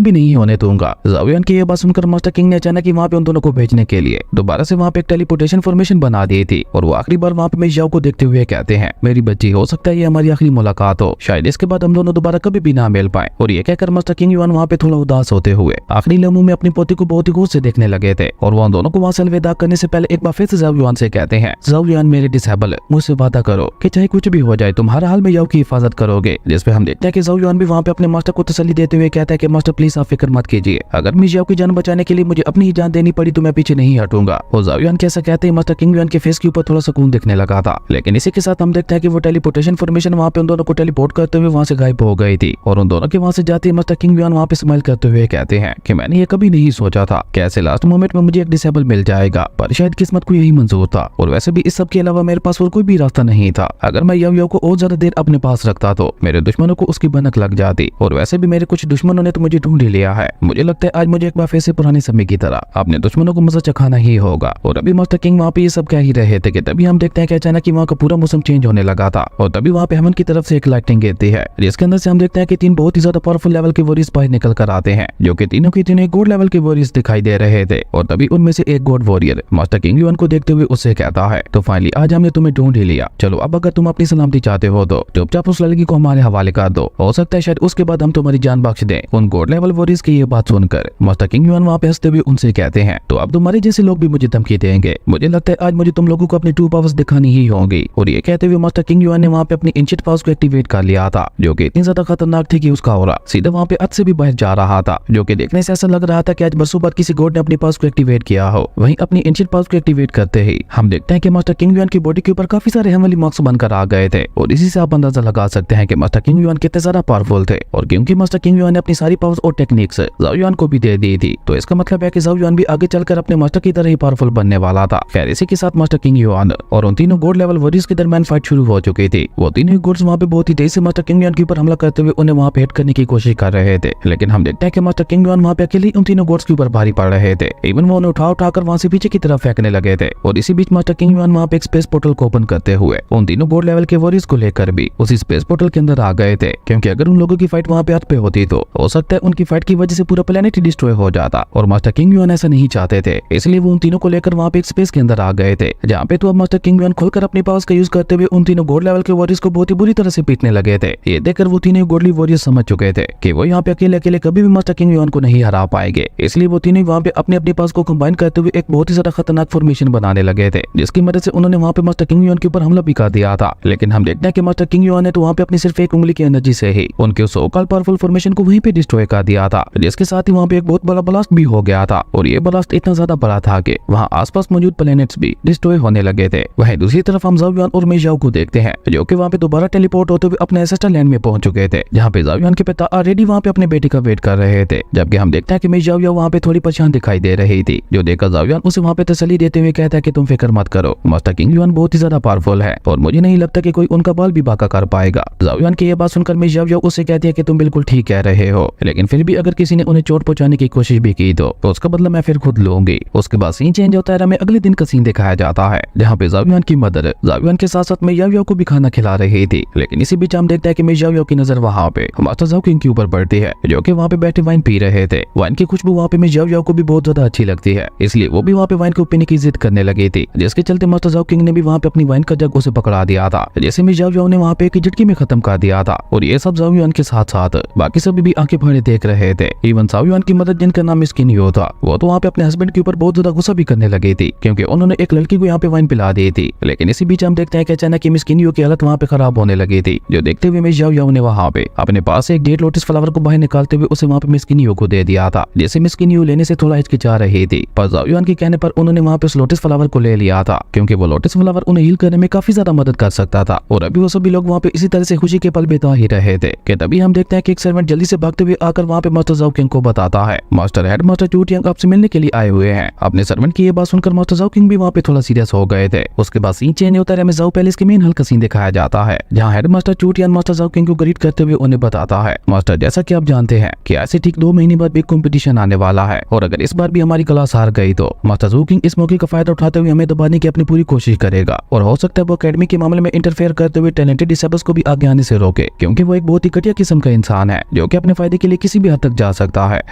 भी नहीं होने दूंगा। ज़ाओ युआन की ये बात सुनकर मास्टर किंग ने अचानक ही वहाँ पे उन दोनों को भेजने के लिए दोबारा से वहाँ पे एक टेलीपोर्टेशन फॉर्मेशन बना दी थी और वो आखिरी बार वहाँ पे ज़ाओ को देखते हुए कहते हैं, मेरी बच्ची, हो सकता है ये हमारी आखिरी मुलाकात हो, शायद इसके बाद हम दोनों दोबारा कभी भी ना मिल पाए। और ये कहकर मास्टर किंग युआन वहाँ पे थोड़ा उदास होते हुए आखिरी लम्हों में अपनी पोती को बहुत ही गौर से देखने लगे थे और वो दोनों को वहाँ से अलविदा करने से पहले एक बार फिर से ज़ाओ युआन से कहते हैं, ज़ाओ युआन मेरे डिसेबल, मुझसे वादा करो कि चाहे कुछ भी हो जाए तुम हर हाल में ज़ाओ की हिफाजत करोगे। जिस पे हम देखते हैं कि ज़ाओ युआन भी वहाँ पे अपने मास्टर को तसल्ली देते हुए कहता है कि मास्टर प्लीज आप फिक्र मत कीजिए, अगर मैं ज़ाओ की जान बचाने के लिए मुझे अपनी ही जान देनी पड़ी तो मैं पीछे नहीं हटूंगा। और ज़ाओ युआन कैसा कहते हैं मास्टर किंग युआन के फेस के ऊपर थोड़ा सुकून दिखने लगा था, लेकिन इसी के साथ हम देखते हैं कि वो टेलीपोर्टेशन फॉर्मेशन वहाँ पे उन दोनों को टेलीपोर्ट करते हुए वहाँ से गायब हो गई थी और उन दोनों के वहाँ से जाते ही मास्टर किंग युआन वहाँ पे स्माइल करते हुए कहते हैं कि मैंने ये कभी नहीं सोचा था कि ऐसे लास्ट मोमेंट में मुझे एक डिसेबल मिल जाएगा, पर शायद किस्मत को यही मंजूर था। और वैसे भी इस सब के अलावा मेरे पास और कोई भी रास्ता नहीं था, अगर मैं ज़ाओ युआन को और ज्यादा देर अपने पास रखता तो मेरे दुश्मनों को उसकी भनक लग जाती, और वैसे भी मेरे कुछ दुश्मनों ने तो मुझे ढूंढ ही लिया है। मुझे लगता है आज मुझे एक बार फिर से पुराने समय की तरह अपने दुश्मनों को मजा चखाना ही होगा। और अभी मास्टर किंग वहाँ पे ये सब कह ही रहे थे कि तभी हम देखते हैं कि अचानक ही वहाँ का पूरा मौसम चेंज होने लगा था और तभी वहाँ पे हेवन की तरफ से एक लाइटिंग गिरती है जिसके अंदर से हम देखते हैं कि 3 बहुत ही ज्यादा पावरफुल लेवल के वॉरियर्स बाहर निकल कर आते हैं, जो कि तीनों के तीनों गॉड लेवल के वॉरियर्स दिखाई दे रहे थे। और तभी उनमें से एक God warrior master king yuan को देखते हुए उससे कहता है, तो फाइनली आज हमने तुम्हें ढूंढ ही लिया, चलो अब अगर तुम अपनी सलामती चाहते हो तो चुपचाप उस लड़की को हमारे हवाले कर दो, हो सकता है शायद उसके बाद हम तुम्हारी जान बख्श दें। उन गॉड लेवल वॉरियर्स की ये बात सुनकर मास्टर किंग युआन वहाँ पे हंसते हुए उनसे कहते हैं, तो अब तुम्हारे जैसे लोग भी मुझे धमकी देंगे, मुझे लगता है आज मुझे तुम लोगों को अपनी 2 पावर्स दिखानी ही होंगी। और ये कहते हुए मास्टर किंग युआन ने वहाँ पे अपनी एंशिएंट पावर्स को एक्टिवेट कर लिया था, जो कि इतनी ज्यादा खतरनाक थी कि उसका ऑरा सीधा वहाँ पे हद से भी बाहर जा रहा था, जो कि देखने से ऐसा लग रहा था कि आज बरसों बाद किसी गॉड ने अपनी पावर्स को एक्टिवेट किया हो। वहीं अपनी एंशिएंट पावर्स को एक्टिवेट करते ही हम देखते हैं कि मास्टर किंग युआन की बॉडी के ऊपर काफी सारे हेवनली मार्क्स बनकर आ गए थे और इसी से आप अंदाजा लगा सकते हैं कि मास्टर किंग युआन कितने ज्यादा पावरफुल थे। और क्योंकि मास्टर किंग युआन ने अपनी सारी पावर्स और टेक्निक्स ज़ाओ युआन को भी दे दी थी, तो इसका मतलब है कि ज़ाओ युआन भी आगे चलकर अपने मास्टर की तरह ही पावरफुल बनने वाला था। खैर इसी के साथ मास्टर किंग युआन और उन तीनों गॉड लेवल वॉरियर्स के दरमियान फाइट शुरू हो चुकी थी। वो तीनों गॉड्स वहाँ पे बहुत ही तेजी से मास्टर किंग युआन के ऊपर हमला करते हुए उन्हें वहाँ पे हिट करने की कोशिश कर रहे थे, लेकिन हम देखते हैं कि मास्टर किंग युआन वहाँ पे अकेले ही उन तीनों गॉड्स के ऊपर भारी पड़ रहे थे। इवन वो उन्हें उठाकर वहाँ से पीछे की तरफ फेंकने लगे थे। और इसी बीच मास्टर किंग युआन वहाँ पे एक स्पेस पोर्टल को ओपन करते हुए उन तीनों गॉड लेवल के वॉरियर्स को लेकर भी उसी स्पेस पोर्टल के अंदर आ गए थे, क्योंकि अगर उन लोगों की फाइट वहाँ पे अर्थ पे होती तो हो सकता है उनकी फाइट की वजह से पूरा प्लेनेट ही डिस्ट्रॉय हो जाता, और मास्टर किंग युआन ऐसा नहीं चाहते थे, इसलिए वो उन तीनों को लेकर वहाँ पे एक स्पेस के अंदर आ गए थे, जहाँ पे तो अब मास्टर किंग युआन खुलकर अपने पावर्स का यूज करते हुए उन तीनों गॉड लेवल के वॉरियर्स को बहुत ही बुरी तरह से पीटने लगे थे। ये देखकर वो तीनों गॉडली वॉरियर्स समझ चुके थे कि वो यहाँ पे अकेले अकेले कभी भी मास्टर किंग युआन को नहीं हरा पाएंगे, इसलिए वो तीनों वहाँ पे अपने अपने पास को कंबाइन करते हुए एक बहुत ही ज्यादा खतरनाक फॉर्मेशन बनाने लगे थे, जिसकी मदद से उन्होंने वहाँ पे मास्टर किंग युआन के ऊपर हमला भी कर दिया था। लेकिन हम देखते हैं कि मास्टर किंग युआन ने तो वहाँ पे अपनी सिर्फ एक उंगली की एनर्जी से ही उनके उस सो-कॉल्ड पावरफुल फॉर्मेशन को वहीं पे डिस्ट्रॉय कर दिया था, जिसके साथ ही वहाँ पे एक बहुत बड़ा ब्लास्ट भी हो गया था। और ये ब्लास्ट इतना ज्यादा बड़ा था कि वहाँ आसपास मौजूद प्लैनेट्स भी डिस्ट्रॉय होने लगे थे। वहीं दूसरी तरफ हम ज़ाओ युआन और मे ज़ाओ को देखते हैं, जो कि वहाँ पे दोबारा टेलीपोर्ट होते हुए अपने एंसेस्टर लैंड में पहुंच चुके थे, जहाँ पे ज़ाओ युआन के पिता ऑलरेडी वहाँ पे अपने बेटे का वेट कर रहे थे। जबकि हम देखते हैं कि मे ज़ाओ युआन वहाँ पे थोड़ी परेशान दिखाई दे रही थी, जो देखकर ज़ाओ युआन उसे वहाँ पे तसल्ली देते हुए कहता है कि तुम फिक्र मत करो, मास्टर किंग युआन बहुत ही ज्यादा पावरफुल है और मुझे नहीं लगता कि कोई उनका बाल भी बाका कर पाएगा। ज़ाओ युआन की ये बात सुनकर मे ज़ाओ उससे कहती है कि तुम बिल्कुल ठीक कह रहे हो, लेकिन फिर भी अगर किसी ने उन्हें चोट पहुंचाने की कोशिश भी की तो उसका बदला मैं फिर खुद लूंगी। उसके बाद सीन चेंज होता है, हमें अगले दिन का सीन दिखाया जाता है, जहाँ पे ज़ाओ युआन की मदर ज़ाओ युआन के साथ साथ मे ज़ाओ को भी खाना खिला रही थी। लेकिन इसी बीच हम देखते हैं कि मे ज़ाओ की नजर वहाँ पे मास्टर ज़ाओ किंग के ऊपर पड़ती है, जो कि वहाँ पे बैठे वाइन पी रहे थे। वाइन की खुशबू वहाँ पे मे ज़ाओ को भी बहुत ज्यादा अच्छी लगती है, इसलिए वो भी वहाँ पे वाइन को पीने की जिद करने लगी थी, जिसके चलते मास्टर ज़ाओ किंग ने भी वहाँ पे अपनी वाइन का जग उसे पकड़ा दिया था, जैसे मे ज़ाओ ने वहाँ पे एक झटके में खत्म कर दिया था। और ये सब ज़ाओ युआन के साथ साथ बाकी सभी भी आंखें फाड़े देख रहे थे। इवन ज़ाओ युआन की मदद जिनका नाम स्किन यो था, वो तो वहाँ पे अपने हस्बैंड के ऊपर बहुत ज्यादा गुस्सा भी करने लगी थी, क्योंकि उन्होंने एक लड़की को यहाँ पे वाइन पिला दी थी। लेकिन इसी बीच हम देखते हैं कि अचानक स्किन यो की हालत वहाँ पे खराब होने लगी थी, जो देखते हुए मे ज़ाओ ने वहाँ पे अपने पास एक डेड लोटस फ्लावर को बाहर निकालते हुए उसे वहाँ पे स्किन यो को दे दिया था। जैसे स्किन यो लेने से थोड़ा हिचकिचा रही थी, पर ज़ाओ युआन के कहने पर उन्होंने वहाँ पे उस लोटस फ्लावर को ले लिया था, क्योंकि वो लोटस फ्लावर उन्हें हील करने में काफी ज्यादा मदद कर सकता था। और अभी वो सभी लोग वहाँ पे इसी तरह से खुशी के पल बिता ही रहे थे कि तभी हम देखते हैं कि एक सर्वेंट जल्दी से भागते हुए आकर वहाँ पे मास्टर ज़ाओ किंग को बताता है, मास्टर हेड मास्टर चू टियांग आपसे मिलने के लिए आए हुए हैं। अपने सर्वेंट की ये बात सुनकर मास्टर ज़ाओ किंग भी वहाँ पे थोड़ा सीरियस हो गए थे। उसके बाद सीन चेंज होता है, हमें ज़ाओ पैलेस के मेन हल्का सीन दिखाया जाता है, जहाँ हेड मास्टर चू टियांग मास्टर ज़ाओ किंग को ग्रीट करते हुए उन्हें बताते जाता है, मास्टर जैसा कि आप जानते हैं कि ऐसे ठीक 2 महीने बाद बिग कंपटीशन आने वाला है और अगर इस बार भी हमारी क्लास हार गई तो मास्टर ज़ू किंग इस मौके का फायदा उठाते हुए हमें दबाने की अपनी पूरी कोशिश करेगा और हो सकता है वो एकेडमी के मामले में इंटरफेयर करते हुए टैलेंटेड डिसेबल्स को भी आगे आने से रोके, क्योंकि वो एक बहुत ही घटिया किस्म का इंसान है जो कि अपने फायदे के लिए किसी भी हद तक जा सकता है।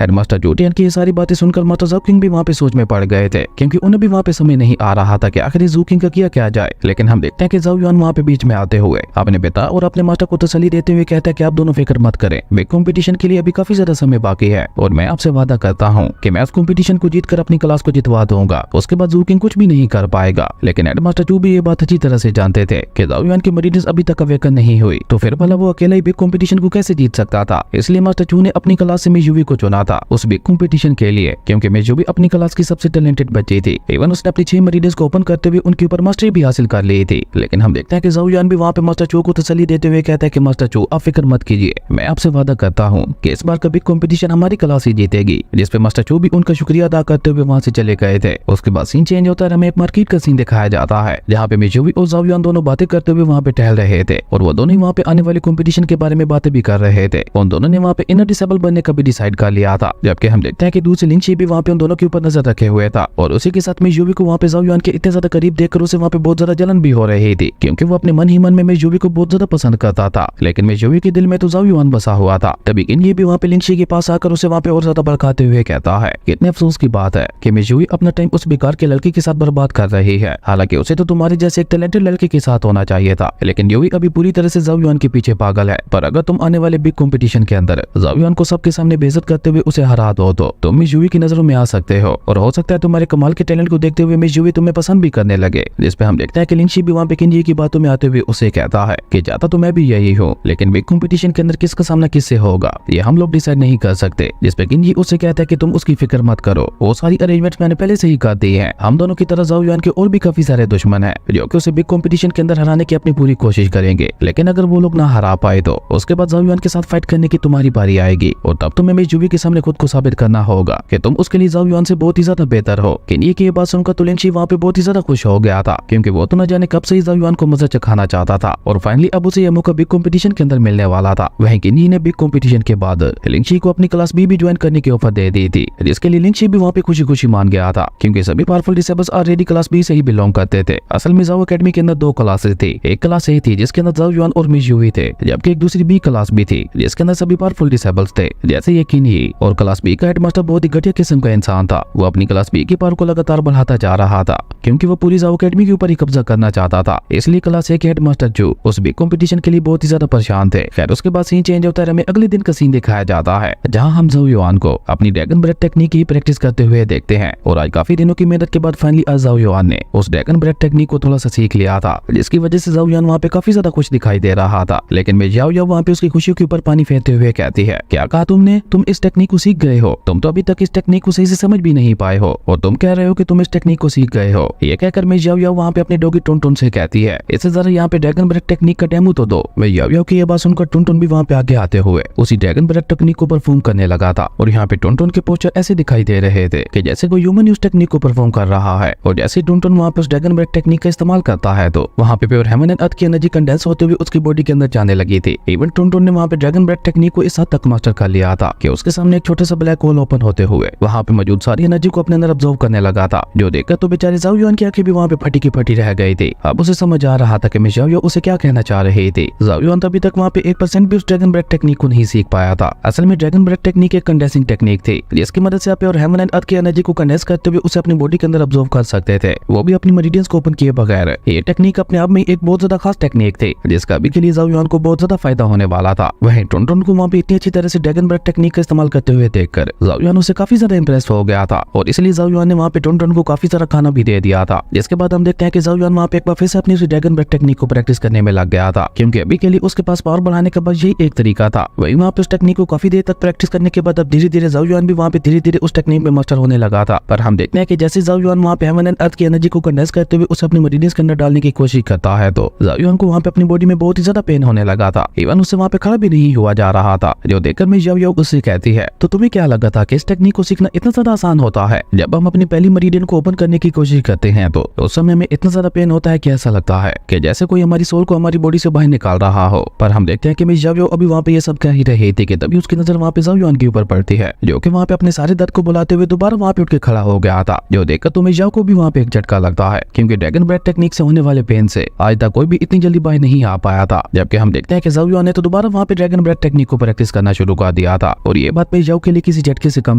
हेडमास्टर जूटियन की ये सारी बातें सुनकर मास्टर ज़ू किंग भी वहाँ पे सोच में पड़ गए थे, क्योंकि उन्हें भी वहाँ पे समझ नहीं आ रहा था कि आखिर ज़ू किंग का क्या जाए। लेकिन हम देखते हैं कि ज़ाओ युआन वहाँ पे बीच में आते हुए अपने पिता और अपने मास्टर को तसल्ली देते हुए कहता है कि आप दोनों फिक्र मत करें, बिग कंपटीशन के लिए अभी काफी ज्यादा समय बाकी है और मैं आपसे वादा करता हूँ कि मैं उस कंपटीशन को जीतकर अपनी क्लास को जितवा दूंगा। उसके बाद ज़ू किंग कुछ भी नहीं कर पाएगा। लेकिन हेडमास्टर चू भी ये बात अच्छी तरह से जानते थे कि ज़ाओ युआन की मरीनेस अभी तक अवेकन नहीं हुई, तो फिर भला वो अकेला ही बिग कंपटीशन को कैसे जीत सकता था। इसलिए मास्टर चू ने अपनी क्लास से मिस यूवी को चुना था उस बिग कंपटीशन के लिए, क्योंकि मिस यूवी अपनी क्लास की सबसे टैलेंटेड बच्ची थी। इवन उसने अपनी 6 मरीनेस को ओपन करते हुए उनके ऊपर मास्टरी भी हासिल कर ली थी। लेकिन हम देखते हैं कि ज़ाओ युआन भी वहाँ पे मास्टर चू को तसल्ली देते हुए कहता है कि मास्टर चू आप फिक्र मत कीजिए, मैं आपसे वादा करता हूँ कि इस बार का बिग कंपटीशन हमारी क्लास ही जीतेगी। जिस पे मास्टर चू भी उनका शुक्रिया अदा करते हुए वहाँ से चले गए थे। उसके बाद सीन चेंज होता है, हमें एक मार्केट का सीन दिखाया जाता है जहाँ पे मिस यूवी और ज़ाओ युआन दोनों बातें करते हुए वहाँ पे टहल रहे थे और वो दोनों ही वहाँ पे आने वाले कंपटीशन के बारे में बातें भी कर रहे थे। उन दोनों ने वहाँ पे इनर डिसेबल बनने का भी डिसाइड कर लिया था, जबकि हम देखते हैं कि दूसरी लिंची भी वहाँ पे उन दोनों के ऊपर नजर रखे हुए था और उसी के साथ मिस यूवी को वहाँ पे ज़ाओ युआन के इतने ज्यादा करीब देखकर उसे वहाँ पे बहुत ज्यादा जलन भी हो रही थी, क्योंकि वो अपने मन ही मन में मिस यूवी को बहुत ज्यादा पसंद करता था। लेकिन मिस यूवी के दिल में तो ज़ाओ युआन बसा हुआ था। तभी किन्ही भी वहाँ पे लिंची के पास आकर उसे वहाँ पे और ज्यादा भड़काते हुए कहता है कितने अफसोस की बात है कि मिस यूवी अपना टाइम उस बेकार के लड़के के साथ बर्बाद कर रही है। हालांकि उसे तो तुम्हारे जैसे एक टैलेंटेड लड़के के साथ होना चाहिए था, लेकिन यूवी अभी पूरी तरह से ज़ाओ युआन के पीछे पागल है। पर अगर तुम आने वाले बिग कंपटीशन के अंदर ज़ाओ युआन को सबके सामने बेइज्जत करते हुए उसे हरा दो तो तुम मिस यूवी की नजरों में आ सकते हो और हो सकता है तुम्हारे कमाल के टैलेंट को देखते हुए मिस यूवी तुम्हें पसंद भी करने लगे। जिस पे हम देखते हैं कि लिंची भी वहाँ पे किन्ही की बातों में आते हुए उसे कहता है कि जाता तो मैं भी यही हूँ, लेकिन बिग कंपटीशन के अंदर किसका सामना किससे होगा ये हम लोग डिसाइड नहीं कर सकते। जिस पे किन्ही उसे कहता है कि तुम उसकी फिक्र मत करो, वो सारी अरेंजमेंट्स मैंने पहले से ही कर दी है। हम दोनों की तरह ज़ाओ युआन के और भी काफी सारे दुश्मन है जो कि उसे बिग कंपटीशन के अंदर हराने की अपनी पूरी कोशिश करेंगे। लेकिन अगर वो लोग ना हरा पाए तो उसके बाद ज़ाओ युआन के साथ फाइट करने की तुम्हारी बारी आएगी और तब तुम्हें मिस यूवी के सामने खुद को साबित करना होगा कि तुम उसके लिए ज़ाओ युआन से बहुत ही ज्यादा बेहतर हो। किन्ही की ये बात सुनकर तो लिंची वहाँ पे बहुत ही ज्यादा खुश हो गया था, क्योंकि वो तो न जाने कब से ही ज़ाओ युआन को मजा चखाना चाहता था और फाइनली अब उसे यह मौका बिग कंपटीशन के अंदर मिलने वाला था। वहीं किन्ही ने बिग कंपटीशन के बाद लिंची को अपनी क्लास बी भी ज्वाइन करने की ऑफर दे दी थी, जिसके लिए लिंची भी वहाँ पे खुशी खुशी मान गया था, क्योंकि सभी powerful disciples already class B से ही बिलोंग करते थे। असल में ज़ाओ एकेडमी के अंदर 2 क्लासेस थी, एक क्लास ए थी जिसके अंदर ज़ाओ युआन और मिस यूवी थे, जबकि एक दूसरी बी क्लास भी थी जिसके अंदर सभी पावरफुल डिसेबल्स थे जैसे ये किन्ही। और क्लास बी का हेडमास्टर बहुत ही घटिया किस्म का इंसान था। वो अपनी क्लास बी की पावर को लगातार बढ़ाता जा रहा था, क्योंकि वो पूरी ज़ाओ एकेडमी के ऊपर ही कब्जा करना चाहता था। इसलिए क्लास ए के हेडमास्टर जो उस बिग कंपटीशन के लिए बहुत ही ज्यादा परेशान थे। खैर उसके बाद सीन चेंज होता है, हमें अगले दिन का सीन दिखाया जाता है जहाँ हम ज़ाओ युआन को अपनी ड्रैगन ब्रेथ टेक्निक की प्रैक्टिस करते हुए देखते हैं। और आज काफी दिनों की मेहनत के बाद फाइनली आज ज़ाओ युआन ने उस ड्रैगन ब्रेथ टेक्निक को थोड़ा सा सीख लिया था, जिसकी वजह से ज़ाओ युआन वहाँ पे काफी ज्यादा खुश दिखाई दे रहा था। लेकिन मैं ज़ाओ युआन वहाँ पे उसकी खुशियों के ऊपर पानी फेरते हुए कहती है क्या कहा तुमने, तुम इस टेक्निक को सीख गए हो, तुम तो अभी तक इस टेक्निक को सही से समझ भी नहीं पाए हो और तुम कह रहे हो कि तुम इस टेक्निक को सीख गए हो। ये कहकर मैं ज़ाओ युआन वहाँ पे अपने डॉगी टुनटुन से कहती है इससे जरा यहाँ पे ड्रैगन ब्रेथ टेक्निक का डेमो तो दो। मैं ज़ाओ युआन की ये बात सुनकर टुनटुन भी वहाँ पे आगे आते हुए उसी ड्रैगन ब्रेथ टेक्निक को परफॉर्म करने लगा था। और यहाँ पे टुनटुन के पोस्चर ऐसे दिखाई दे रहे थे कि जैसे कोई ह्यूमन उस टेक्निक को परफॉर्म कर रहा है। और जैसे टुनटुन वहाँ पे उस ड्रैगन ब्रेथ टेक्निक का इस्तेमाल करता है तो वहाँ पे प्योर हेवन एंड अर्थ की एनर्जी कंडेंस होते हुए उसकी बॉडी के अंदर जाने लगी थी। इवन टुनटुन ने वहाँ पे ड्रैगन ब्रेथ टेक्निक को इस हद तक मास्टर कर लिया था कि उसके सामने एक छोटा सा ब्लैक होल ओपन होते हुए वहाँ पे मौजूद सारी एनर्जी को अपने अंदर ऑब्जर्व करने लगा था, जो देखकर तो बेचारे ज़ाओ युआन की आंखें भी वहाँ पे फटी की फटी रह गई थी। अब उसे समझ आ रहा था कि मैं ज़ाओ युआन उसे क्या कहना चाह रही थी। ज़ाओ युआन अभी तक वहाँ पे 1% भी उस ड्रैगन ब्रेथ टेक्निक को नहीं सीख पाया था। असल में ड्रैगन ब्रेथ टेक्निक एक कंडेंसिंग टेक्निक थी, जिसकी मदद से आप प्योर हेवन एंड अर्थ की एनर्जी को कंडेंस करते हुए उसे अपनी बॉडी के अंदर ऑब्जर्व कर सकते थे, वो भी अपनी मेरिडियंस को ओपन किए बगैर। ये टेक्निक अपने आप में एक बहुत ज्यादा खास टेक्निक थी, जिसका अभी के लिए ज़ाओ युआन को बहुत ज्यादा फायदा होने वाला था। वहीं टुनटुन को वहाँ पे इतनी अच्छी तरह से ड्रैगन ब्रेथ टेक्निक का इस्तेमाल करते हुए देखकर ज़ाओ युआन उसे काफी ज्यादा इंप्रेस हो गया था और इसलिए ज़ाओ युआन ने वहाँ पे टुनटुन को काफी सारा खाना भी दे दिया था। जिसके बाद हम देखते हैं कि ज़ाओ युआन वहाँ पे एक बार फिर से अपनी उस ड्रैगन ब्रेथ टेक्निक को प्रैक्टिस करने में लग गया था, क्योंकि अभी के लिए उसके पास पावर बढ़ाने का बस यही एक तरीका था। वही वहाँ पे उस टेक्निक को काफी देर तक प्रैक्टिस करने के बाद अब धीरे धीरे ज़ाओ युआन भी वहाँ पे धीरे धीरे उस टेक्निक में मास्टर होने लगा था। पर हम देखते हैं कि जैसे ज़ाओ युआन वहाँ पे हेवन एंड अर्थ की एनर्जी को कंडेंस करते हुए उसे अपनी मेरिडियंस के अंदर डालने की कोशिश करता है तो ज़ाओ युआन को वहाँ पे अपनी बॉडी में बहुत ही ज्यादा पेन होने लगा था। इवन उससे वहाँ पे खड़ा भी नहीं हुआ जा रहा था, जो देखकर मैं ज़ाओ युआन उससे कहती है तो तुम्हें क्या लगा था कि इस टेक्निक को सीखना इतना ज्यादा आसान होता है। जब हम अपनी पहली मेरिडियन को ओपन करने की कोशिश करते हैं तो उस समय में इतना ज्यादा पेन होता है कि ऐसा लगता है कि जैसे कोई हमारी सोल को हमारी बॉडी से बाहर निकाल रहा हो। पर हम देखते हैं कि मिस ज़ाओ युआन भी वहाँ पे ये सब कह ही रही थी कि तभी उसकी नजर वहाँ पे ज़ाओ युआन के ऊपर पड़ती है, जो कि वहाँ पे अपने सारे दर्द को बुलाते हुए दोबारा वहाँ पे उठ के खड़ा हो गया था, जो देखकर तुम्हें ज़ाओ को भी वहाँ पे एक झटका लगता है, क्योंकि ड्रैगन ब्रेथ टेक्निक से होने वाले पेन से आज तक कोई भी इतनी जल्दी बाहर नहीं आ पाया था। जबकि हम देखते हैं कि ज़ाओ युआन ने तो दोबारा वहाँ पे ड्रैगन ब्रेथ टेक्निक को प्रैक्टिस करना शुरू कर दिया था, और ये बात पे ज़ाओ के लिए किसी झटके से कम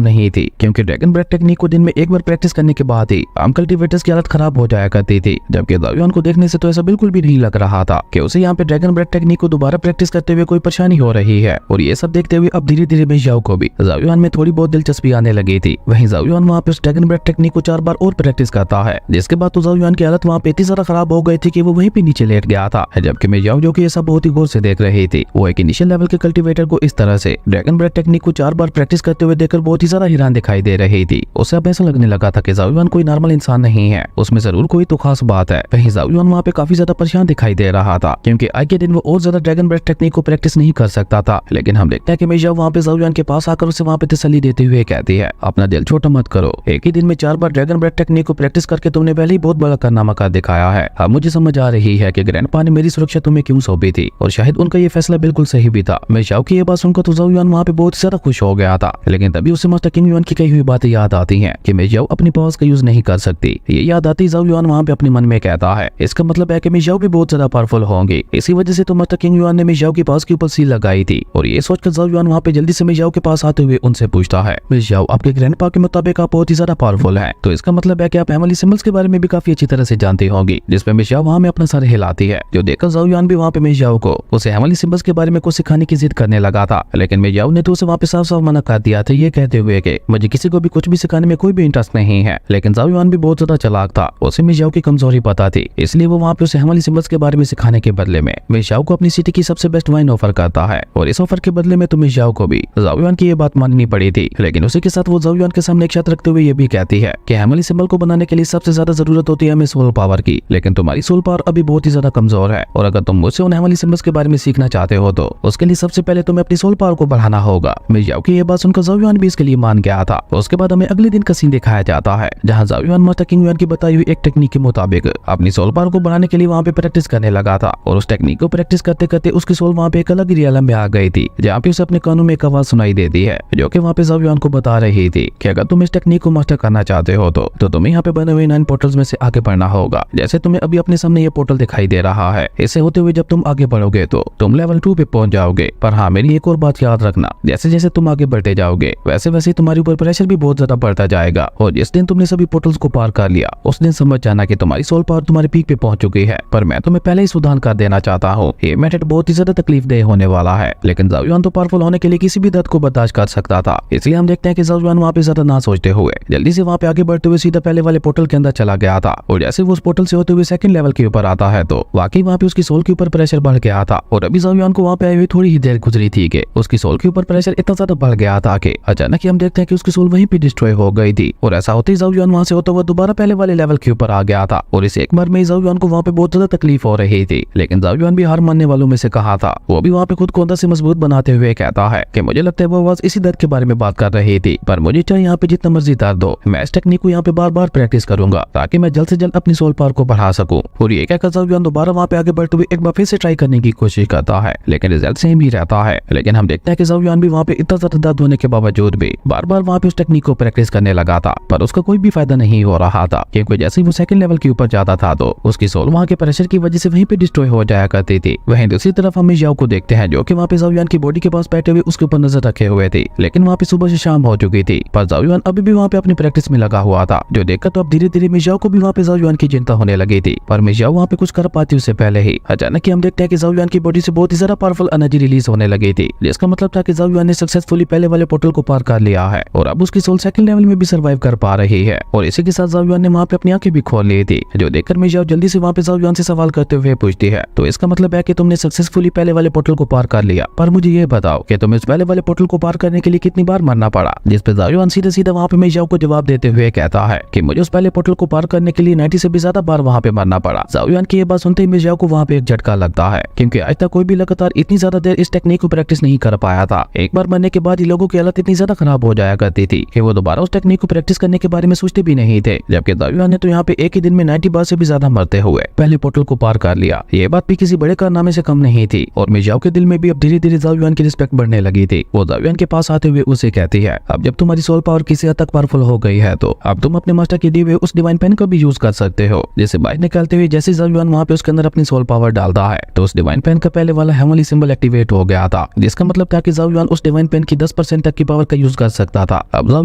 नहीं थी, क्योंकि ड्रैगन ब्रेथ टेक्निक को दिन में एक बार प्रैक्टिस करने के बाद ही आम कल्टीवेटर्स की हालत खराब हो जाया करती थी। जबकि ज़ाओ युआन को देखने से तो ऐसा बिल्कुल भी नहीं लग रहा था कि उसे यहाँ पे ड्रैगन ब्रेथ टेक्निक को दोबारा प्रैक्टिस करते हुए कोई परेशानी हो रही है। और ये सब देखते हुए अब धीरे धीरे ज़ाओ को भी ज़ाओ युआन में थोड़ी बहुत दिलचस्पी आने लगी थी। वहीं ज़ाओ युआन वहाँ पे उस ड्रैगन ब्रेथ टेक्निक को 4 बार और प्रैक्टिस करता है, जिसके बाद तो ज़ाओ युआन की हालत वहाँ पे इतनी ज्यादा खराब हो गई थी कि वो वहीं पे नीचे लेट गया था। जबकि मियाओ जो कि ये सब बहुत ही गौर से देख रही थी, वो एक इनिशियल लेवल के कल्टीवेटर को इस तरह से ड्रैगन ब्रेथ टेक्निक को 4 बार प्रैक्टिस करते हुए देखकर बहुत ही ज्यादा हैरान दिखाई दे रही थी। उसे अब ऐसा लगने लगा था कि ज़ाओ युआन कोई नॉर्मल इंसान नहीं है, उसमें जरूर कोई तो खास बात है। वहीं ज़ाओ युआन वहाँ पे काफी ज्यादा परेशान दिखाई दे रहा था, क्योंकि आज के दिन वो और ज्यादा ड्रैगन ब्रेथ टेक्निक को प्रैक्टिस नहीं कर सकता था। लेकिन हम देखते हैं कि मियाओ वहाँ पे ज़ाओ युआन के पास आकर उसे वहाँ पे तसल्ली देते हुए कहती है, अपना दिल छोटा मत करो, एक ही दिन में 4 बार ड्रैगन ब्रेथ टेक्निक को प्रैक्टिस करके तुमने पहले ही बहुत बड़ा कारनामा कर दिखाया है। अब मुझे समझ आ रही है कि ग्रैंडपा ने मेरी सुरक्षा तुम्हें क्यों सौंपी थी, और शायद उनका ये फैसला बिल्कुल सही भी था। मियाओ की ये बात सुनकर तो ज़ाओ युआन वहाँ पे बहुत ज्यादा खुश हो गया था, लेकिन तभी उसे मास्टर किंग युआन की कही हुई बातें याद आती हैं कि मियाओ अपनी पावर्स का यूज नहीं कर सकती। ये याद आती ज़ाओ युआन वहाँ पे अपने मन में कहता है, इसका मतलब है कि मियाओ भी बहुत ज्यादा पावरफुल होंगे। इसी वजह से तो मास्टर किंग युआन ने मियाओ की पावर्स के ऊपर सील लगाई थी। और ये सोचकर ज़ाओ युआन वहाँ पे जल्दी से मियाओ के पास आते हुए उनसे पूछता है, मियाओ आपके ग्रैंडपा के मुताबिक आप बहुत ही ज्यादा पावरफुल है, तो इसका मतलब है कि आप फैमिली सिंबल्स के बारे में भी काफी अच्छी तरह से जानते होंगे। जिसपे मियाओ वहाँ में अपना सर हिलाती है, जो देखकर ज़ाओ युआन भी वहाँ पे मियाओ को उसे फैमिली सिंबल्स के बारे में कुछ सिखाने की जिद करने लगा था। लेकिन मियाओ ने तो उसे वहाँ पे साफ साफ मना कर दिया था, ये कहते हुए कि मुझे किसी को भी कुछ भी सिखाने में कोई भी इंटरेस्ट नहीं है। लेकिन ज़ाओ युआन भी बहुत ज्यादा चालाक था, उसे मियाओ की कमजोरी पता थी, इसलिए वो वहाँ पे उसे फैमिली सिंबल्स के बारे में सिखाने के बदले में मियाओ को अपनी सिटी की सबसे बेस्ट वाइन ऑफर करता है। और इस ऑफर के बदले में तो मियाओ को भी ज़ाओ युआन की ये बात माननी पड़ी थी। लेकिन उसी के साथ वो ज़ाओ युआन के सामने एक शर्त रखते हुए ये भी कहती है कि फैमिली सिंबल को बनाने के लिए सबसे ज्यादा जरूरत होती है हमें सोल पावर की, लेकिन तुम्हारी सोल पावर अभी बहुत ही ज्यादा कमजोर है, और अगर तुम मुझसे उन फैमिली सिंबल्स के बारे में सीखना चाहते हो तो उसके लिए सबसे पहले तुम्हें अपनी सोल पावर को बढ़ाना होगा। मियाओ की ये बात सुनकर ज़ाओ युआन भी इसके लिए मान गया था। तो उसके बाद हमें अगले दिन का सीन दिखाया जाता है, जहाँ Zhao yuan master king yuan की बताई हुई एक टेक्निक के मुताबिक अपनी सोल पावर को बढ़ाने के लिए वहाँ पे प्रैक्टिस करने लगा था। और उस टेक्निक को प्रैक्टिस करते करते उसकी सोल वहाँ पे एक अलग रियलम में आ गई थी, जहाँ पे उसे अपने कानों में एक आवाज सुनाई देती है, जो कि वहाँ पे ज़ाओ युआन को बता रही थी कि अगर तुम इस टेक्निक को मास्टर करना चाहते हो तो तुम्हें यहाँ पे बने हुए 9 पोर्टल्स में से आगे बढ़ना होगा। जैसे तुम्हें अभी अपने सामने ये पोर्टल दिखाई दे रहा है, इससे होते हुए जब तुम आगे बढ़ोगे तो तुम लेवल 2 पे पहुंच जाओगे। पर हाँ, मेरी एक और बात याद रखना, जैसे जैसे तुम आगे बढ़ते जाओगे वैसे वैसे तुम्हारे ऊपर प्रेशर भी बहुत ज्यादा बढ़ता जाएगा, और जिस दिन तुमने सभी पोर्टल्स को पार कर लिया उस दिन समझ जाना कि तुम्हारी सोल पावर तुम्हारे पीक पे पहुंच चुकी है। पर मैं तुम्हें पहले ही सुधार कर देना चाहता हूँ, ये मेथड बहुत ही ज्यादा तकलीफदेह होने वाला है। लेकिन ज़ाओ युआन तो पावरफुल होने के लिए किसी भी दर्द को बर्दाश्त कर सकता था, इसलिए हम देखते हैं कि ज़ाओ युआन वहाँ पे ज्यादा ना सोचते हुए जल्दी से वहाँ पे आगे बढ़ते हुए सीधा पहले वाले पोर्टल के अंदर चला गया था। और जैसे वो उस पोर्टल से होते हुए सेकंड लेवल के ऊपर आता है तो वाकई वहाँ पे उसकी सोल के ऊपर प्रेशर बढ़ गया था। और अभी ज़ाओ युआन को वहाँ पे आई हुई थोड़ी ही देर गुजरी थी कि उसकी सोल के ऊपर प्रेशर इतना ज्यादा बढ़ गया था कि अचानक ही हम देखते हैं कि उसकी सोल वहीं पे डिस्ट्रॉय हो गई थी। और ऐसा होते ही ज़ाओ युआन वहाँ से होता हुआ दोबारा पहले वाले लेवल के ऊपर आ गया था। और इस एक बार में ज़ाओ युआन को वहाँ पे बहुत ज्यादा तकलीफ हो रही थी, लेकिन ज़ाओ युआन भी हार मानने वालों में से कहा था। वो भी वहाँ पे खुद को अंदर से मजबूत बनाते हुए कहता है कि मुझे लगता है वो आवाज इसी दर्द के बारे में बात कर रही थी, पर मुझे चाहे यहाँ पे जितना मर्जी दर्द हो, मैं इस टेक्निक को यहाँ पे बार बार प्रैक्टिस करूंगा ताकि मैं जल्द से जल्द अपनी सोल पावर को बढ़ा सकूं। और ये कहकर ज़ाओ युआन दोबारा वहाँ पे आगे बढ़ते हुए एक बार फिर से ट्राई करने की कोशिश करता है, लेकिन रिजल्ट सेम ही रहता है। लेकिन हम देखते हैं कि ज़ाओ युआन भी वहाँ पे इतना ज्यादा दर्द होने के बावजूद भी बार बार वहाँ पे उस टेक्निक को प्रैक्टिस करने लगा था, पर उसका कोई भी फायदा नहीं हो रहा था, क्योंकि जैसे ही वो सेकंड लेवल के ऊपर जाता था तो उसकी सोल वहाँ के प्रेशर की वजह से वहीं पे डिस्ट्रॉय हो जाया करती थी। वहीं दूसरी तरफ हम मियाओ को देखते हैं, जो कि वहाँ पे ज़ाओ युआन की बॉडी के पास बैठे हुए उसके ऊपर नजर रखे हुए थे। लेकिन वहाँ पे सुबह से शाम हो चुकी थी, पर ज़ाओ युआन अभी भी वहाँ पे अपनी प्रैक्टिस में लगा हुआ था, जो देखकर तो अब धीरे धीरे मियाओ को भी वहाँ पे ज़ाओ युआन की चिंता होने लगी थी। पर मियाओ वहाँ पे कुछ कर पाती उससे पहले ही अचानक हम देखते हैं कि ज़ाओ युआन की बॉडी से बहुत ही ज्यादा पावरफुल एनर्जी रिलीज होने लगी थी, जिसका मतलब था कि ज़ाओ युआन ने सक्सेसफुली पहले वाले पोर्टल को पार कर लिया है और अब उसकी सोल सेकंड लेवल में भी सर्वाइव कर पा रही है। और इसी के साथ ज़ाओ युआन ने वहाँ पे अपनी आंखें भी खोल ली थी, जो देखकर मियाओ जल्दी से वहाँ पे ज़ाओ युआन से सवाल करते हुए पूछती है, तो इसका मतलब है कि तुमने सक्सेसफुली पहले वाले पोर्टल को पार कर लिया, पर मुझे ये बताओ कि तुम्हें इस पहले वाले पोर्टल को पार करने के लिए कितनी बार मरना पड़ा। जिस पे ज़ाओ युआन सीधे सीधा वहाँ पे मियाओ को जवाब देते हुए कहता है कि मुझे उस पहले पोर्टल को पार करने के लिए 90 से भी ज्यादा बार वहाँ पे मरना पड़ा। ज़ाओ युआन की ये बात सुनते ही मियाओ को वहाँ पे एक झटका लगता है, क्योंकि आज तक कोई भी लगातार इतनी ज्यादा देर इस टेक्निक को प्रैक्टिस नहीं कर पाया था। एक बार मरने के बाद ही लोगों की हालत इतनी ज्यादा खराब हो जाया करती थी कि वो दोबारा उस टेक्निक को प्रैक्टिस करने के बारे में सोचते भी नहीं थे। जबकि ज़ाओ युआन ने तो यहाँ पे एक ही दिन में 90 बार से भी ज्यादा मरते हुए पहले पोर्टल को पार कर लिया। ये बात भी किसी बड़े कारनामे से कम नहीं थी। और मियाओ के दिल में भी अब धीरे धीरे ज़ाओ युआन की रिस्पेक्ट बढ़ने लगी थी। वो ज़ाओ युआन के पास आते हुए उसे कहती है, अब जब तुम्हारी सोल पावर किसी हद तक पावरफुल हो गई है तो अब तुम अपने मास्टर के दिए हुए उस डिवाइन पेन का भी यूज कर सकते हो। जिसे बाहर निकलते हुए जैसे ज़ाओ युआन वहाँ पे उसके अंदर अपनी सोल पावर डालता है तो उस डिवाइन पेन का पहले वाला हेवनली सिंबल एक्टिवेट हो गया था, जिसका मतलब था कि ज़ाओ युआन उस डिवाइन पेन की 10% तक की पावर का यूज कर सकता था। अब ज़ाओ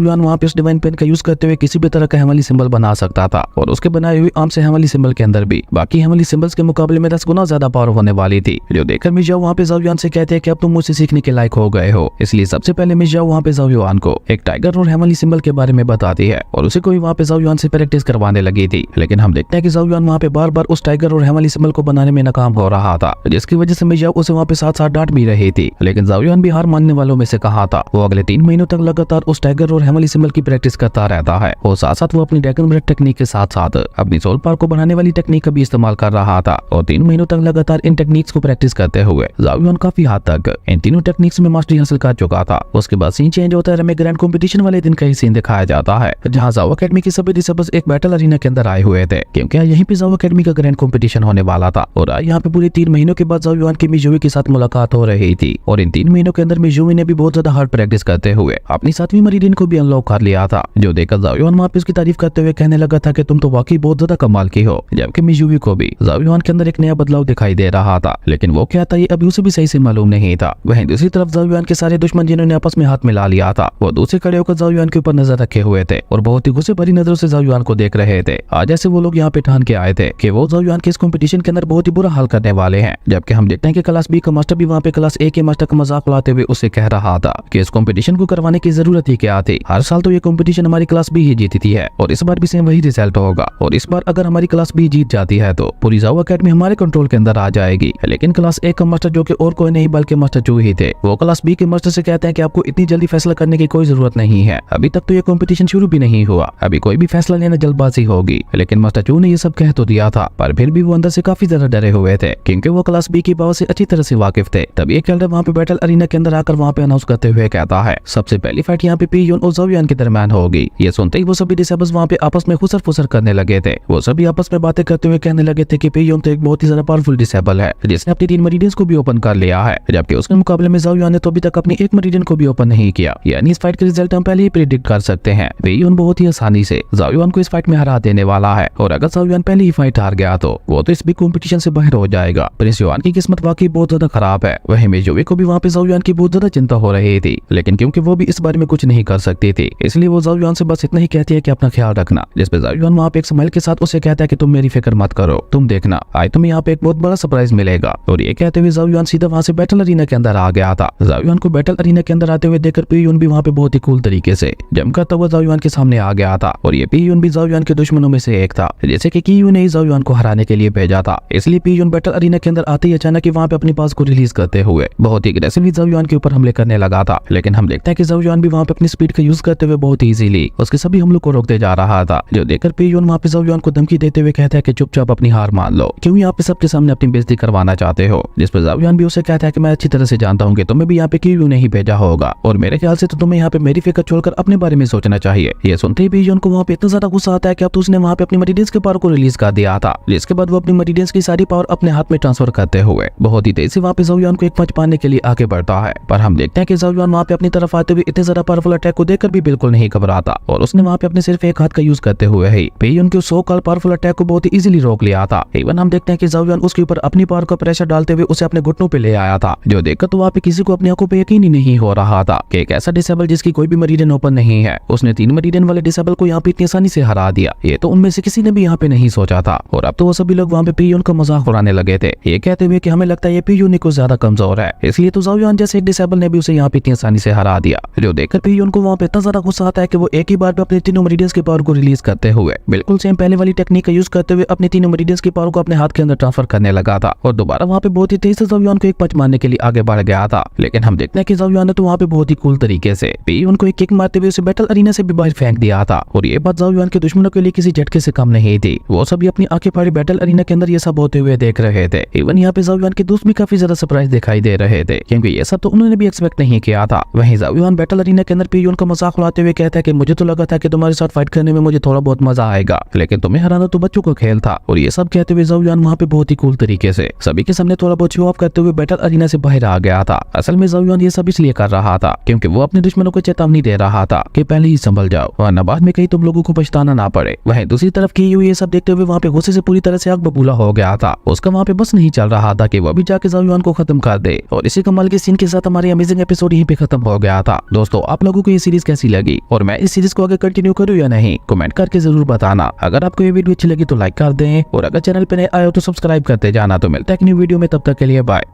युआन वहाँ पे उस डिवाइन पेन का यूज करते हुए किसी भी तरह का हेवनली सिंबल बना सकता था और उसके बनाए हुए आर्म से हेवनली सिंबल के अंदर भी बाकी हेवनली सिंबल्स के मुकाबले में 10 गुना ज्यादा पावर होने वाली थी। जो देखकर मिस जाओ वहाँ पे ज़ाओ युआन से कहते हैं कि अब तुम मुझसे सीखने के लायक हो गए हो। इसलिए सबसे पहले मिस जाओ वहाँ पे ज़ाओ युआन को एक टाइगर और हेवनली सिंबल के बारे में बताती है और उसे कोई वहाँ पे ज़ाओ युआन से प्रैक्टिस करवाने लगी थी। लेकिन हम देखते हैं कि ज़ाओ युआन वहाँ पे बार बार उस टाइगर और हेवनली सिंबल को बनाने में नाकाम हो रहा था, जिसकी वजह से मिस जाओ उसे वहाँ पे साथ साथ डांट भी रही थी। लेकिन ज़ाओ युआन भी हार मानने वालों में से कहा था। वो अगले 3 महीनों तक लगातार उस टाइगर और हेवनली सिंबल की प्रैक्टिस करता रहता है और साथ साथ वो अपनी ड्रैगन ब्रेथ टेक्निक के साथ साथ अपनी सोल पावर को बढ़ाने वाली टेक्निक का भी इस्तेमाल कर रहा था। और 3 महीनों तक लगातार इन टेक्निक्स को प्रैक्टिस करते हुए ज़ाओ युआन काफी हद तक इन तीनों टेक्निक्स में मास्टरी हासिल कर चुका था। उसके बाद सीन चेंज होता है, हमें ग्रैंड कंपटीशन वाले दिन का ही सीन दिखाया जाता है जहाँ ज़ाओ एकेडमी के सभी डिसेबल्स एक बैटल अरीना के अंदर आए हुए थे, क्योंकि यहीं पे ज़ाओ एकेडमी का ग्रैंड कंपटीशन होने वाला था। और यहाँ पे पूरे 3 महीनों के बाद ज़ाओ युआन की मिज़ुई के साथ मुलाकात हो रही थी और इन 3 महीनों के अंदर मिज़ुई ने भी बहुत ज्यादा हार्ड प्रैक्टिस करते हुए अपनी 7वीं मेरिडियन को भी अनलॉक कर लिया था। जो देखकर ज़ाओ युआन वहाँ पे उसकी तारीफ करते हुए कहने लगा था कि तुम तो वाकई बहुत ज्यादा कमाल की हो, जबकि मिज़ुई को भी ज़ाओ युआन के अंदर एक नया बदलाव दिखाई दे रहा था। लेकिन वो क्या था ये अभी उसे भी सही से मालूम नहीं था। वहीं दूसरी तरफ ज़ाओ युआन के सारे दुश्मन जिन्होंने आपस में हाथ मिला लिया था वो दूसरे खड़े होकर ज़ाओ युआन के ऊपर नजर रखे हुए थे और बहुत ही गुस्से भरी नजरों से ज़ाओ युआन को देख रहे थे। आज ऐसे वो लोग यहाँ पे ठान के आए थे कि वो ज़ाओ युआन के इस कंपटीशन के अंदर बहुत ही बुरा हाल करने वाले हैं। जबकि हम देखते हैं कि क्लास बी का मास्टर भी वहाँ पे क्लास ए के मास्टर का मजाक उड़ाते हुए उसे कह रहा था कि इस कंपटीशन को करवाने की जरूरत ही क्या थी, हर साल तो ये कंपटीशन हमारी क्लास बी ही जीतती है और इस बार भी सेम वही रिजल्ट होगा। और इस बार अगर हमारी क्लास बी जीत जाती है तो पूरी ज़ाओ एकेडमी हमारे कंट्रोल के अंदर आ जाएगी। लेकिन क्लास ए का मास्टर जो कि और कोई नहीं बल्कि मास्टर चू ही थे, वो क्लास बी के मास्टर से कहते हैं कि आपको इतनी जल्दी फैसला करने की कोई जरूरत नहीं है, अभी तक तो ये कंपटीशन शुरू भी नहीं हुआ, अभी कोई भी फैसला लेना जल्दबाजी होगी। लेकिन मास्टर चू ने ये सब कह तो दिया था पर फिर भी वो अंदर से काफी ज्यादा डरे हुए थे, क्योंकि वो क्लास बी की पावर से अच्छी तरह से वाकिफ थे। तब एक एल्डर वहाँ पे बैटल अरीना के अंदर आकर वहाँ पे अनाउंस करते हुए कहता है सबसे पहली फाइट यहाँ पे पी यून और ज़ाओ युआन के दरमियान होगी। ये सुनते ही वो सभी डिसेबल्स वहाँ पे आपस में खुसर फुसर करने लगे थे। वो सभी आपस में बातें करते हुए कहने लगे थे कि पी यून तो एक बहुत ही ज्यादा पावरफुल डिसेबल है जिसने अपनी 3 मेरिडियंस को भी ओपन कर लिया है, जबकि उसके मुकाबले में ज़ाओ युआन ने तो अभी तक अपनी 1 मेरिडियन को भी ओपन नहीं किया। यानी इस फाइट के रिजल्ट हम पहले ही प्रेडिक्ट कर सकते हैं। पी यून बहुत ही आसानी से ज़ाओ युआन को इस फाइट में हरा देने वाला है और अगर ज़ाओ युआन पहले ही फाइट हार गया तो वो तो इस बिग कंपटीशन से बाहर हो जाएगा। प्रिंस युआन की किस्मत वाकई बहुत ज्यादा खराब है। वहीं मिज़ुई को भी वहाँ पे ज़ाओ युआन की बहुत ज्यादा चिंता हो रही थी, लेकिन क्योंकि वो भी इस बारे में कुछ नहीं कर सकती थी इसलिए वो ज़ाओ युआन से बस इतना ही कहती है कि अपना ख्याल रखना। जिस पे ज़ाओ युआन वहाँ पे एक स्माइल के साथ उसे कहता है कि तुम मेरी फिक्र मत करो, तुम देखना आज तुम्हें यहाँ पे एक बहुत बड़ा सरप्राइज मिलेगा। और ये कहते हुए ज़ाओ युआन सीधा वहाँ से बैटल अरीना के अंदर आ गया था। ज़ाओ युआन को बैटल अरीना के अंदर आते हुए देखकर पी यून भी वहाँ पे बहुत ही कूल तरीके से जम करता हुआ ज़ाओ युआन के सामने आ गया था। और ये पी यून भी ज़ाओ युआन के दुश्मनों में से एक था, जैसे कि की यून ने ज़ाओ युआन को हराने के लिए भेजा था। इसलिए पी यून बैटल अरीना के अंदर आते ही अचानक ही वहाँ पे अपनी पास को रिलीज करते हुए बहुत ही अग्रेसिवली ज़ाओ युआन के ऊपर हमले करने लगा था। लेकिन हम देखते हैं कि ज़ाओ युआन भी वहाँ पे अपनी स्पीड का यूज करते हुए बहुत ही इजीली उसके सभी हमलों को रोकते जा रहा था। जो देखकर पी यून वहाँ पे ज़ाओ युआन को धमकी देते हुए कहता है कि चुपचाप अपनी हार मान लो, क्यों यहाँ पे सबके सामने अपनी बेइज्जती करवाना चाहते हो। जिस पर ज़ाओ युआन भी उसे कहता है कि मैं अच्छी तरह से जानता हूँ कि तुम्हें भी यहाँ पे की यून ने ही भेजा होगा और मेरे ख्याल से तो तुम्हें यहाँ पे मेरी फिक्र छोड़कर अपने बारे में सोचना चाहिए। ये सुनते ही पी यून को वहाँ पे इतना ज्यादा गुस्सा आता है कि अब तो उसने वहाँ पे अपनी मेरिडियंस के पावर को रिलीज कर दिया था, जिसके बाद वो अपनी मेरिडियंस की सारी पावर अपने हाथ में ट्रांसफर करते हुए बहुत ही तेज से वहाँ पे ज़ाओ युआन को एक पंच मारने के लिए आगे बढ़ता है। पर हम देखते हैं कि ज़ाओ युआन वहाँ पे अपनी तरफ आते हुए इतने ज्यादा पावरफुल अटैक को देखकर भी बिल्कुल नहीं घबराता और उसने वहाँ पे अपने सिर्फ एक हाथ का यूज करते हुए ही पी यून के सो कॉल पावरफुल अटैक को बहुत ही इजीली रोक लिया था। इवन हम देखते हैं कि ज़ाओ युआन उसके ऊपर अपनी पावर का प्रेशर डालते हुए उसे अपने घुटनों पे ले आया था। जो देखकर तो वहाँ पे किसी को अपनी आंखों पे यकीन ही नहीं हो रहा था कि एक ऐसा डिसेबल जिसकी कोई भी मेरिडियन ओपन नहीं है, उसने 3 मेरिडियन वाले डिसेबल को यहाँ पे इतनी आसानी से हरा दिया। ये तो उनमें से किसी ने भी यहाँ पे नहीं सोचा था। और अब तो वो सभी लोग वहाँ पे पी यून का मजाक उड़ाने लगे थे, ये कहते हुए कि हमें लगता है ये पी यून कुछ ज्यादा कमजोर है, इसलिए तो ज़ाओ युआन जैसे एक डिसेबल ने भी उसे यहाँ पे इतनी आसानी से हरा दिया। जो देखकर पी यून को वहाँ पे इतना ज्यादा गुस्सा आता है कि वो एक ही बार पे अपने 3 मेरिडियंस की पावर को रिलीज करते हुए बिल्कुल सेम पहले वाली टेक्निक का यूज करते हुए अपने 3 मेरिडियंस की पावर को अपने हाथ के अंदर ट्रांसफर करने लगा था और दोबारा वहाँ पे बहुत ही तेज से ज़ाओ युआन को एक पंच मारने के लिए आगे बढ़ गया था। लेकिन हम देखते हैं कि ज़ाओ युआन ने तो वहाँ पे बहुत ही कूल तरीके से पी यून को एक किक मारते हुए उसे बैटल अरीना से भी बाहर फेंक दिया था। और ये बात ज़ाओ युआन के दुश्मनों के लिए किसी झटके से कम नहीं थी। वो सभी अपनी आंखें फाड़ी बैटल अरीना के अंदर ये सब होते हुए देख रहे थे। इवन यहाँ पे ज़ाओ युआन के दोस्त भी काफी ज्यादा सरप्राइज दिखाई दे रहे थे, क्योंकि ये सब तो उन्होंने भी एक्सपेक्ट नहीं किया था। वहीं ज़ाओ युआन बैटल अरीना के अंदर पी यून का मजाक उड़ाते हुए कहता है कि मुझे तो लगा था कि तुम्हारे साथ फाइट करने में मुझे थोड़ा बहुत मजा आएगा, लेकिन तुम्हें हराना तो बच्चों का खेल था। और ये सब कहते हुए ज़ाओ युआन वहाँ पे बहुत ही कूल तरीके से सभी के सामने थोड़ा बहुत शो ऑफ करते हुए बैटल अरीना से बाहर आ गया था। असल में ज़ाओ युआन ये सब इसलिए कर रहा था क्योंकि वो अपने दुश्मनों को चेतावनी दे रहा था कि पहले ही संभल जाओ वरना बाद में कहीं तुम लोगों को पछताना ना पड़े। वहीं दूसरी तरफ की ये सब देखते हुए वहाँ पे गुस्से से पूरी तरह से आग बबूला हो गया था। उसका वहाँ पे बस नहीं चल रहा था कि वो भी जाके ज़ाओ युआन को खत्म कर दे। और इसी कमाल के सीन के साथ हमारी अमेजिंग एपिसोड यहीं पे खत्म हो गया था। दोस्तों आप लोगों को ये सीरीज कैसी लगी और मैं इस सीरीज को आगे कंटिन्यू करूँ या नहीं, कमेंट करके जरूर बताना। अगर आपको ये वीडियो अच्छी लगी तो लाइक कर दें और अगर चैनल पे नए आए हो तो सब्सक्राइब करते जाना। तो मिलते हैं एक न्यू वीडियो में, तब तक के लिए बाय।